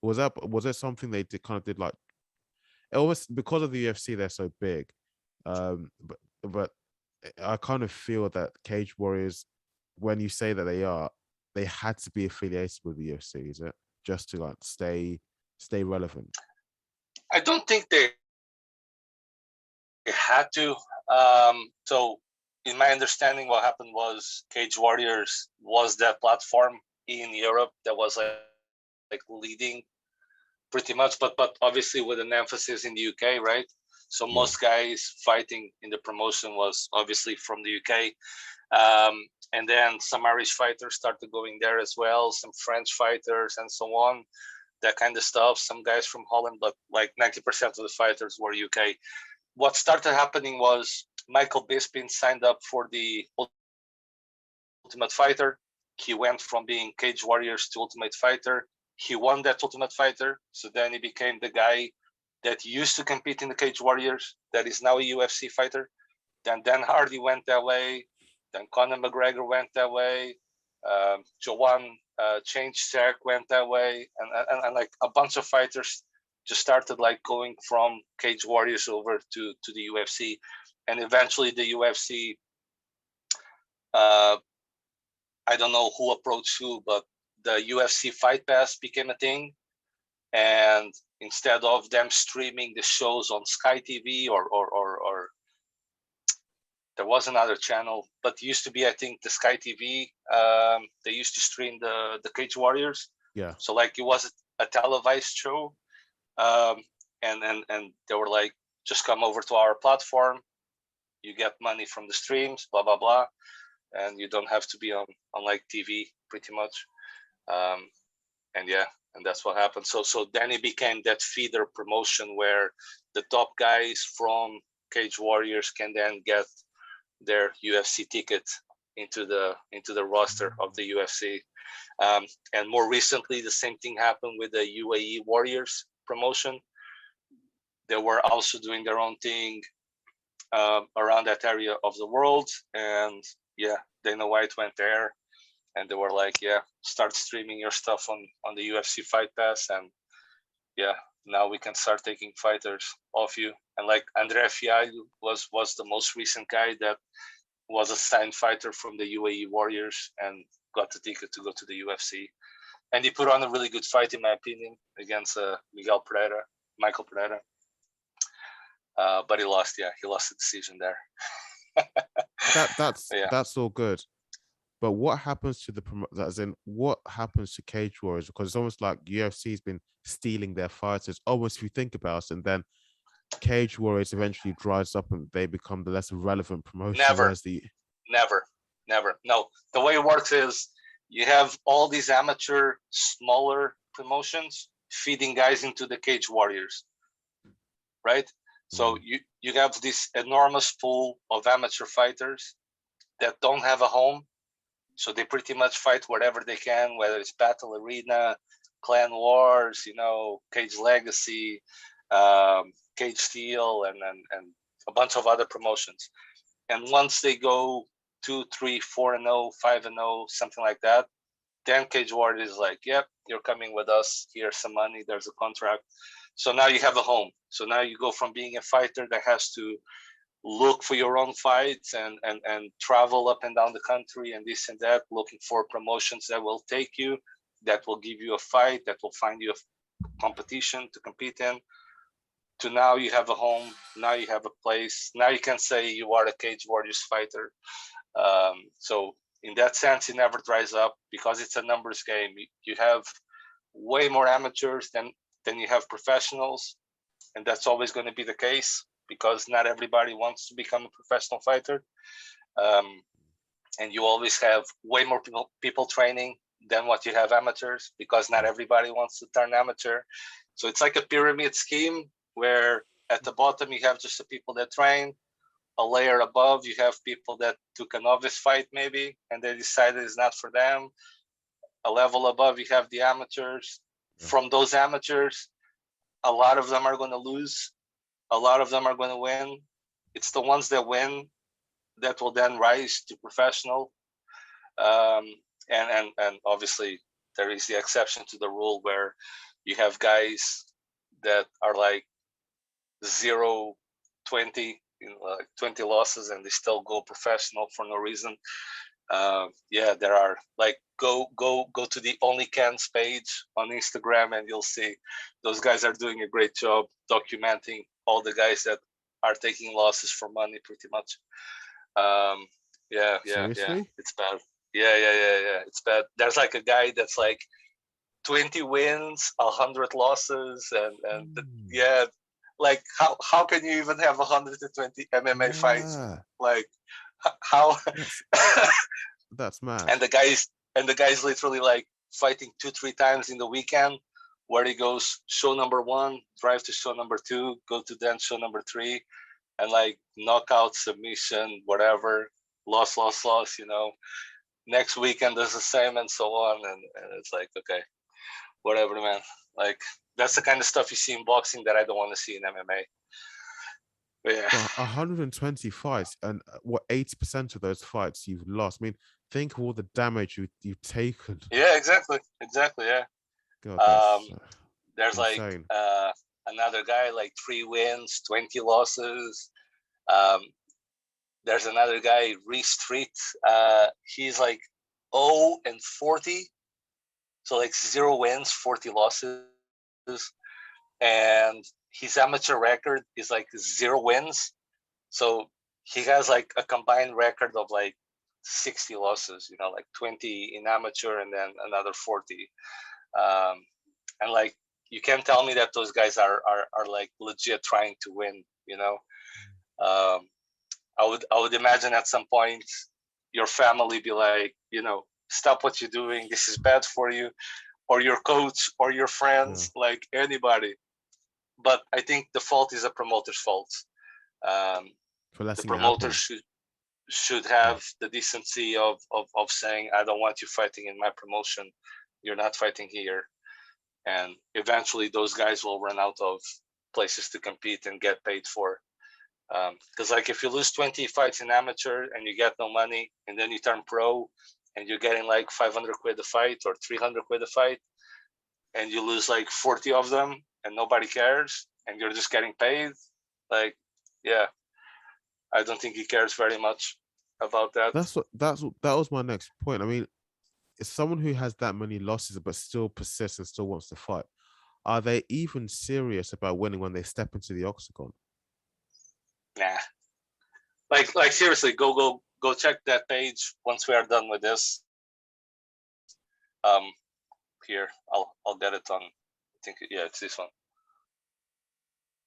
[SPEAKER 1] Was that something they did like? It almost, because of the UFC, they're so big, but I kind of feel that Cage Warriors, when you say that they had to be affiliated with the UFC, is it, just to like stay relevant?
[SPEAKER 2] I don't think they had to. So in my understanding, what happened was Cage Warriors was that platform in Europe that was like leading pretty much, but obviously with an emphasis in the UK, right? So most guys fighting in the promotion was obviously from the UK. And then some Irish fighters started going there as well, some French fighters and so on, that kind of stuff. Some guys from Holland, but like 90% of the fighters were UK. What started happening was Michael Bisping signed up for the Ultimate Fighter. He went from being Cage Warriors to Ultimate Fighter. He won that Ultimate Fighter. So then he became the guy that used to compete in the Cage Warriors, that is now a UFC fighter. Then Dan Hardy went that way. Then Conor McGregor went that way. Joanne Changchak went that way, and like a bunch of fighters just started like going from Cage Warriors over to the UFC, and eventually the UFC. I don't know who approached who, but the UFC Fight Pass became a thing, and instead of them streaming the shows on Sky TV or there was another channel, but it used to be, I think, the Sky TV. They used to stream the Cage Warriors.
[SPEAKER 1] Yeah.
[SPEAKER 2] So like it was a televised show, and they were like, just come over to our platform. You get money from the streams, blah blah blah, and you don't have to be on like TV, pretty much. And yeah, and that's what happened. So then it became that feeder promotion where the top guys from Cage Warriors can then get their UFC ticket into the roster of the UFC. And more recently, the same thing happened with the UAE Warriors promotion. They were also doing their own thing around that area of the world. And yeah, Dana White went there, and they were like, yeah, start streaming your stuff on the UFC Fight Pass, and yeah, now we can start taking fighters off you. And like Andrea Fialho was the most recent guy that was a signed fighter from the UAE Warriors and got the ticket to go to the UFC. And he put on a really good fight, in my opinion, against Michael Pereira. But he lost. Yeah, he lost the decision there.
[SPEAKER 1] That's all good. But what happens to what happens to Cage Warriors? Because it's almost like UFC's been stealing their fighters, almost if you think about it, and then Cage Warriors eventually dries up and they become the less relevant promotion.
[SPEAKER 2] Never. No, the way it works is you have all these amateur, smaller promotions feeding guys into the Cage Warriors, right? So you have this enormous pool of amateur fighters that don't have a home. So they pretty much fight wherever they can, whether it's Battle Arena, Clan Wars, Cage Legacy, Cage Steel, and a bunch of other promotions. And once they go 2, 3, 4-0, 5-0, something like that, then Cage Warriors is like, yep, you're coming with us. Here's some money. There's a contract. So now you have a home. So now you go from being a fighter that has to look for your own fights and travel up and down the country and this and that, looking for promotions that will take you, that will give you a fight, that will find you a competition to compete in, to now you have a home, now you have a place, now you can say you are a Cage Warriors fighter. So in that sense, it never dries up because it's a numbers game. You have way more amateurs than you have professionals, and that's always going to be the case because not everybody wants to become a professional fighter. And you always have way more people training than what you have amateurs because not everybody wants to turn amateur. So it's like a pyramid scheme where at the bottom you have just the people that train. A layer above, you have people that took a novice fight maybe, and they decided it's not for them. A level above, you have the amateurs. Yeah. From those amateurs, a lot of them are going to lose. A lot of them are going to win. It's the ones that win that will then rise to professional. And obviously, there is the exception to the rule where you have guys that are like 0-20, like 20 losses, and they still go professional for no reason. There are like go to the Only Cans page on Instagram, and you'll see those guys are doing a great job documenting all the guys that are taking losses for money, pretty much.
[SPEAKER 1] Seriously?
[SPEAKER 2] It's bad. Yeah, it's bad. There's like a guy that's like 20 wins, 100 losses, and like how can you even have 120 MMA fights? Like how?
[SPEAKER 1] That's mad.
[SPEAKER 2] And the guy's literally like fighting 2-3 times in the weekend, where he goes show number 1, drive to show number 2, go to then show number 3, and like knockout, submission, whatever, loss. Next weekend does the same, and so on, and it's like, okay, whatever, man. Like that's the kind of stuff you see in boxing that I don't want to see in MMA. Yeah.
[SPEAKER 1] But 120 fights, and what 80% of those fights you've lost. I mean, think of all the damage you've taken.
[SPEAKER 2] Yeah, exactly. Yeah.
[SPEAKER 1] God,
[SPEAKER 2] Um,
[SPEAKER 1] that's
[SPEAKER 2] there's like
[SPEAKER 1] insane.
[SPEAKER 2] another guy like 3 wins, 20 losses. Um, there's another guy, Reese Street. He's like 0-40, so like 0 wins, 40 losses, and his amateur record is like 0 wins. So he has like a combined record of like 60 losses, like 20 in amateur and then another 40. And like, you can't tell me that those guys are like legit trying to win, um, I would imagine at some point your family be like, stop what you're doing, this is bad for you, or your coach or your friends, like anybody. But I think the fault is a promoter's fault.
[SPEAKER 1] For
[SPEAKER 2] The
[SPEAKER 1] letting it
[SPEAKER 2] promoter
[SPEAKER 1] happen.
[SPEAKER 2] should have the decency of saying, I don't want you fighting in my promotion, you're not fighting here. And eventually those guys will run out of places to compete and get paid for. Because like, if you lose 20 fights in amateur and you get no money, and then you turn pro and you're getting like 500 quid a fight or 300 quid a fight, and you lose like 40 of them and nobody cares, and you're just getting paid, like, yeah, I don't think he cares very much about that.
[SPEAKER 1] That was my next point. I mean, it's someone who has that many losses but still persists and still wants to fight. Are they even serious about winning when they step into the octagon?
[SPEAKER 2] Nah. Like seriously, go check that page once we are done with this. Here, I'll get it on. I think, yeah, it's this one.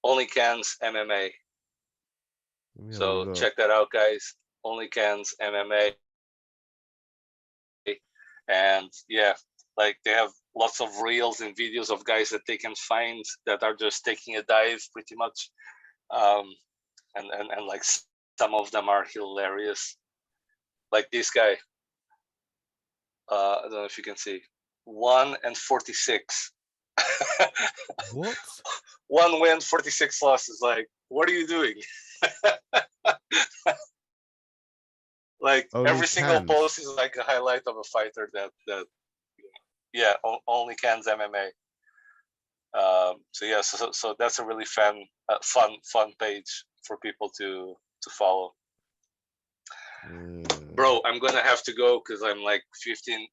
[SPEAKER 2] Only Cans MMA. So check that out, guys. Only Cans MMA. And yeah, like, they have lots of reels and videos of guys that they can find that are just taking a dive pretty much. And like, some of them are hilarious. Like this guy, I don't know if you can see, 1-46.
[SPEAKER 1] What?
[SPEAKER 2] 1 win, 46 losses. Like, what are you doing? Like,
[SPEAKER 1] Only
[SPEAKER 2] every single
[SPEAKER 1] Cans.
[SPEAKER 2] post is like a highlight of a fighter that yeah, only Cans MMA. So yeah, so that's a really fun page for people to follow. Bro, I'm gonna have to go because I'm like 15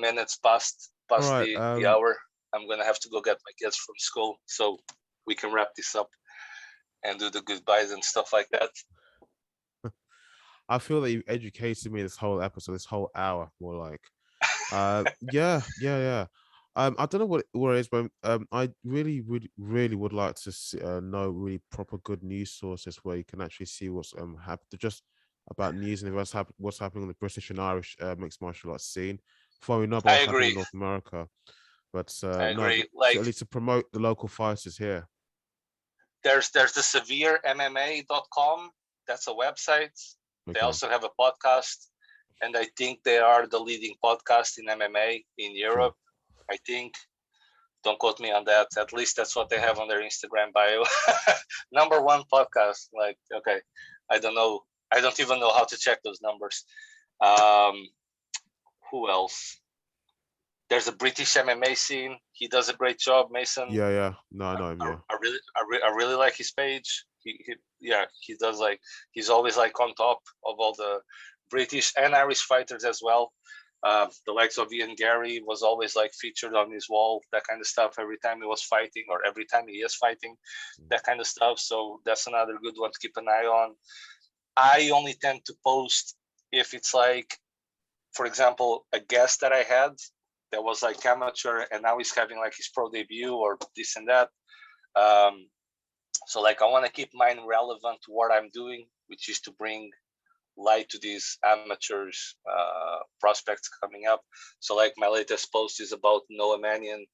[SPEAKER 2] minutes past right, the hour. I'm gonna have to go get my kids from school, so we can wrap this up and do the goodbyes and stuff like that.
[SPEAKER 1] I feel that you've educated me this whole episode, this whole hour, more like. Yeah. I don't know what it is, but I really would like to see, know really proper good news sources where you can actually see what's happened, just about news and what's happening on the British and Irish mixed martial arts scene. Before we know about what's happening in North America, but
[SPEAKER 2] I agree. Like,
[SPEAKER 1] at least to promote the local fighters here.
[SPEAKER 2] There's the severemma.com. That's a website. Okay. They also have a podcast, and I think they are the leading podcast in MMA in Europe. Sure. I think. Don't quote me on that. At least that's what they have on their Instagram bio. Number 1 podcast. Like, okay, I don't know. I don't even know how to check those numbers. Who else? There's a British MMA scene. He does a great job, Mason.
[SPEAKER 1] Yeah. No, I know him. Yeah.
[SPEAKER 2] I really like his page. He does, like, he's always like on top of all the British and Irish fighters as well. The likes of Ian Gary was always like featured on his wall, that kind of stuff, every time he was fighting or every time he is fighting, that kind of stuff. So that's another good one to keep an eye on. I only tend to post if it's like, for example, a guest that I had that was like amateur and now he's having like his pro debut or this and that. So like, I want to keep mine relevant to what I'm doing, which is to bring light to these amateurs, prospects coming up. So like, my latest post is about Noah Mannion.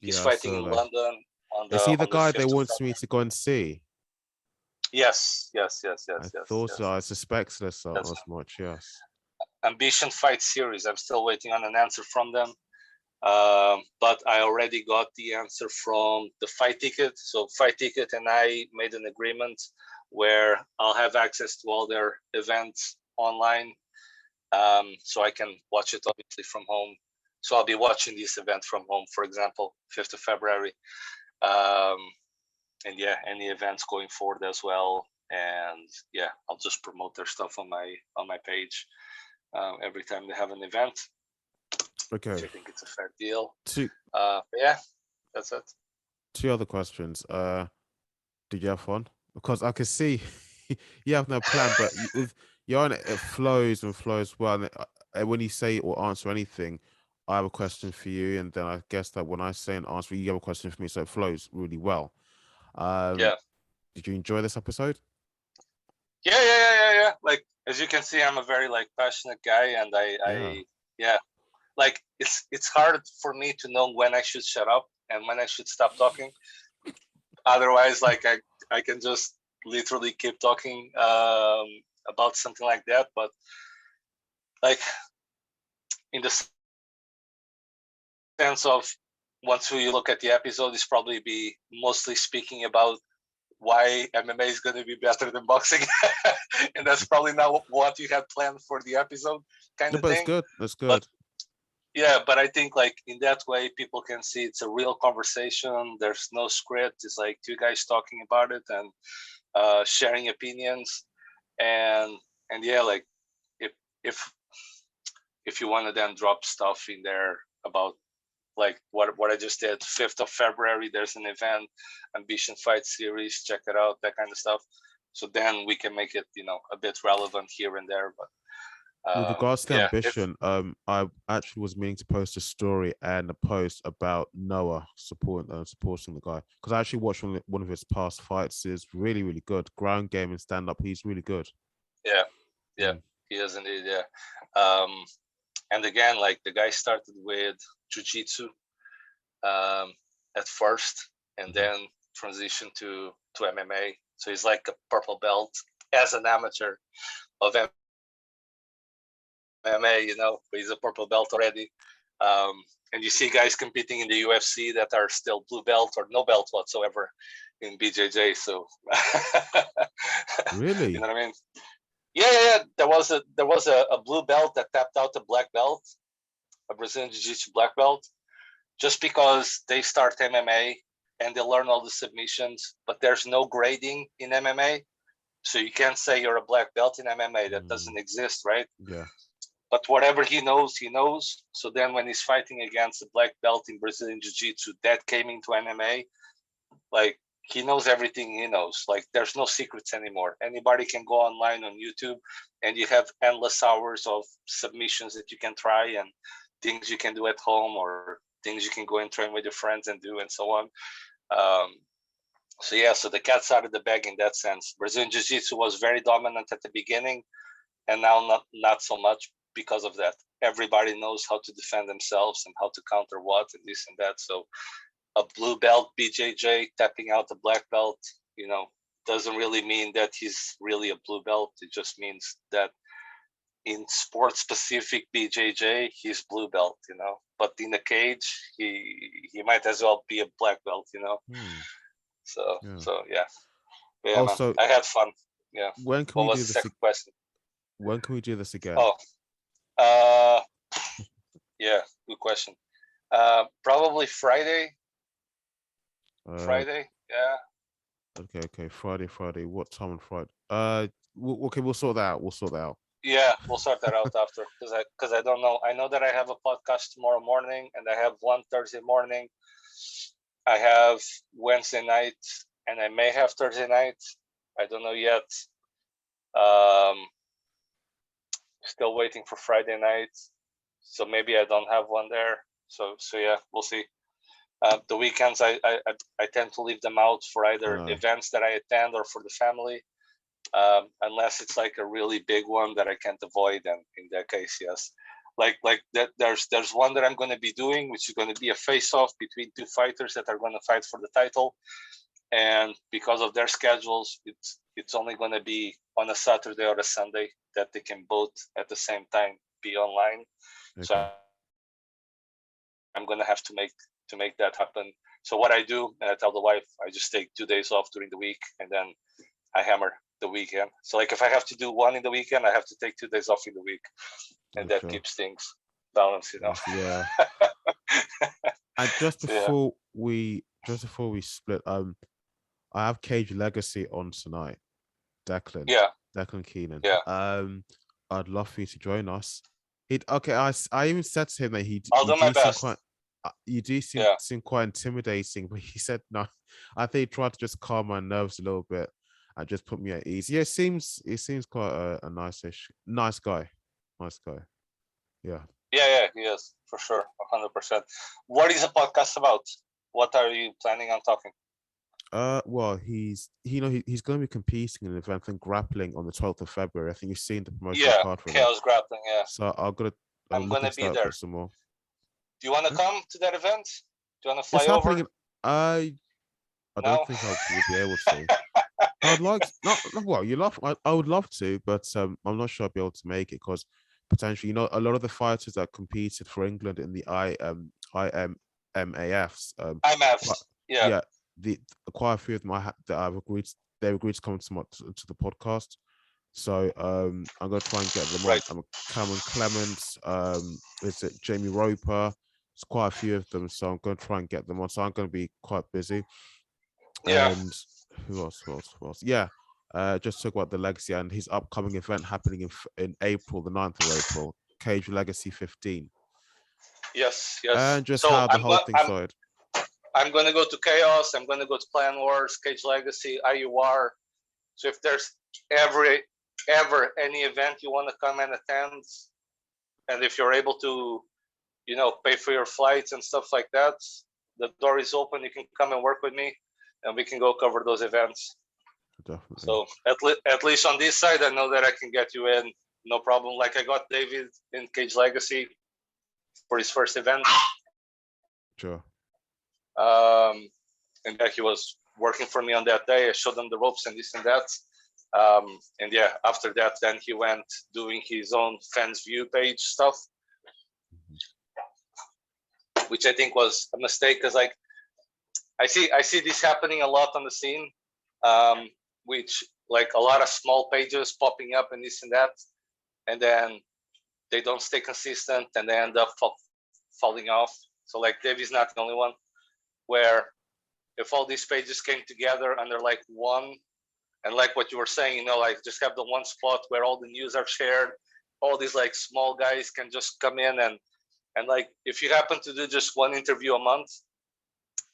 [SPEAKER 2] He's fighting in London.
[SPEAKER 1] Is he the guy they wants me to go and see?
[SPEAKER 2] Yes.
[SPEAKER 1] I thought so. I suspect this as much. Yes.
[SPEAKER 2] Ambition Fight Series. I'm still waiting on an answer from them. But I already got the answer from the Fight Ticket. So Fight Ticket and I made an agreement where I'll have access to all their events online, so I can watch it obviously from home. So I'll be watching this event from home, for example, 5th of February. And yeah, any events going forward as well. And yeah, I'll just promote their stuff on my page every time they have an event.
[SPEAKER 1] Okay.
[SPEAKER 2] Which I think it's a fair deal.
[SPEAKER 1] Two
[SPEAKER 2] yeah, that's it.
[SPEAKER 1] other questions. Did you have fun? Because I can see you have no plan, but you're on it, it flows and flows well. And when you say or answer anything, I have a question for you, and then I guess that when I say an answer, you have a question for me, so it flows really well.
[SPEAKER 2] Yeah.
[SPEAKER 1] Did you enjoy this episode?
[SPEAKER 2] Yeah. Like, as you can see, I'm a very like passionate guy, and yeah, like it's hard for me to know when I should shut up and when I should stop talking. Otherwise, like I can just literally keep talking about something like that. But like in the sense of, once you look at the episode, it's probably be mostly speaking about why MMA is going to be better than boxing, and that's probably not what you had planned for the episode, kind of
[SPEAKER 1] But
[SPEAKER 2] thing.
[SPEAKER 1] it's good. That's good.
[SPEAKER 2] But yeah, but I think like in that way, people can see it's a real conversation. There's no script. It's like two guys talking about it and sharing opinions, and yeah, like if you want to then drop stuff in there about like what I just did, 5th of February, there's an event, Ambition Fight Series, check it out, that kind of stuff. So then we can make it, a bit relevant here and there. But
[SPEAKER 1] with regards to
[SPEAKER 2] yeah,
[SPEAKER 1] ambition, I actually was meaning to post a story and a post about Noah supporting the guy, because I actually watched one of his past fights. Is really, really good. Ground game and stand up, he's really good.
[SPEAKER 2] Yeah, he is indeed. Yeah, and again, like the guy started with jiu-jitsu at first, and then transitioned to MMA. So he's like a purple belt as an amateur of MMA, but he's a purple belt already. And you see guys competing in the UFC that are still blue belt or no belt whatsoever in BJJ. So
[SPEAKER 1] Really,
[SPEAKER 2] you know what I mean? Yeah. There was a blue belt that tapped out a black belt, a Brazilian Jiu-Jitsu black belt, just because they start MMA and they learn all the submissions, but there's no grading in MMA. So you can't say you're a black belt in MMA. That doesn't exist, right?
[SPEAKER 1] Yeah.
[SPEAKER 2] But whatever he knows, he knows. So then when he's fighting against a black belt in Brazilian Jiu-Jitsu that came into MMA, like he knows everything he knows. Like there's no secrets anymore. Anybody can go online on YouTube and you have endless hours of submissions that you can try and things you can do at home or things you can go and train with your friends and do and so on. So the cat's out of the bag in that sense. Brazilian Jiu-Jitsu was very dominant at the beginning, and now not so much because of that. Everybody knows how to defend themselves and how to counter what and this and that. So a blue belt BJJ tapping out a black belt, doesn't really mean that he's really a blue belt. It just means that in sport-specific BJJ, he's blue belt, But in the cage, he might as well be a black belt, So yeah. But yeah,
[SPEAKER 1] Also,
[SPEAKER 2] man, I had fun. Yeah.
[SPEAKER 1] When can
[SPEAKER 2] What
[SPEAKER 1] we
[SPEAKER 2] was
[SPEAKER 1] do
[SPEAKER 2] the
[SPEAKER 1] this?
[SPEAKER 2] second question?
[SPEAKER 1] When can we do this again?
[SPEAKER 2] Oh, yeah, good question. Probably Friday. Friday, yeah.
[SPEAKER 1] Okay. Friday. What time on Friday? Okay, we'll sort that out.
[SPEAKER 2] Yeah, we'll sort that out after, because I don't know. I know that I have a podcast tomorrow morning, and I have one Thursday morning. I have Wednesday night, and I may have Thursday night. I don't know yet. Still waiting for Friday night, so maybe I don't have one there. So yeah, we'll see. The weekends I tend to leave them out for either events that I attend or for the family, unless it's like a really big one that I can't avoid. And in that case, yes, like that. There's one that I'm going to be doing, which is going to be a face-off between two fighters that are going to fight for the title. And because of their schedules, it's only going to be on a Saturday or a Sunday that they can both at the same time be online. Okay. So I'm going to have to make that happen. So what I do, and I tell the wife, I just take 2 days off during the week, and then I hammer the weekend. So like if I have to do one in the weekend, I have to take 2 days off in the week, and that keeps things balanced, you know.
[SPEAKER 1] Yeah. And just before we split, I have Cage Legacy on tonight. Declan Keenan. I'd love for you to join us. I even said to him that
[SPEAKER 2] I'll do my best.
[SPEAKER 1] You do seem quite intimidating, but he said no. I think he tried to just calm my nerves a little bit and just put me at ease. Yeah, he seems quite a nice guy. Yeah.
[SPEAKER 2] Yeah, he is for sure, 100%. What is the podcast about? What are you planning on talking?
[SPEAKER 1] Well, he's going to be competing in an event in grappling on the 12th of February. I think you've seen the promotional card for
[SPEAKER 2] Chaos Grappling. Yeah.
[SPEAKER 1] So I'm
[SPEAKER 2] gonna be there.
[SPEAKER 1] Some more.
[SPEAKER 2] Do you want to come to that event? Do you want to fly over?
[SPEAKER 1] I don't think I will be able to. I'd like I would love to, but I'm not sure I'll be able to make it because potentially, a lot of the fighters that competed for England in the IMAFs. Quite a few of them they've agreed to come to the podcast. So I'm gonna try and get them on. Cameron Clements, is it Jamie Roper? It's quite a few of them, so I'm gonna try and get them on. So I'm gonna be quite busy.
[SPEAKER 2] Yeah.
[SPEAKER 1] And who else? Yeah. Just talk about the legacy and his upcoming event happening in April, the 9th of April, Cage Legacy 15.
[SPEAKER 2] Yes.
[SPEAKER 1] And just how the whole thing started.
[SPEAKER 2] I'm going to go to Chaos. I'm going to go to Clan Wars, Cage Legacy, IUR. So if there's ever any event you want to come and attend, and if you're able to, pay for your flights and stuff like that, the door is open. You can come and work with me, and we can go cover those events.
[SPEAKER 1] Definitely.
[SPEAKER 2] So at least on this side, I know that I can get you in, no problem. Like I got David in Cage Legacy for his first event.
[SPEAKER 1] Sure.
[SPEAKER 2] And he was working for me on that day. I showed him the ropes and this and that. And after that, then he went doing his own fans view page stuff, which I think was a mistake because like I see this happening a lot on the scene, which like a lot of small pages popping up and this and that, and then they don't stay consistent and they end up falling off. So like Davey's not the only one. Where if all these pages came together under like one, and like what you were saying, like just have the one spot where all the news are shared, all these like small guys can just come in and like if you happen to do just one interview a month,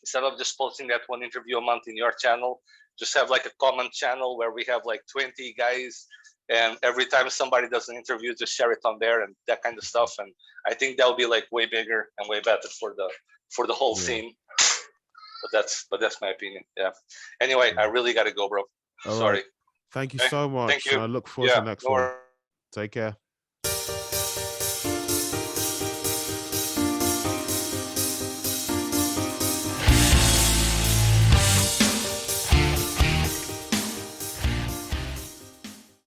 [SPEAKER 2] instead of just posting that one interview a month in your channel, just have like a common channel where we have like 20 guys, and every time somebody does an interview, just share it on there and that kind of stuff. And I think that'll be like way bigger and way better for the whole scene. But that's my opinion. Yeah. Anyway, I really got to go, bro. Sorry.
[SPEAKER 1] Thank you so much.
[SPEAKER 2] Thank you.
[SPEAKER 1] I look forward to the next one. Take care.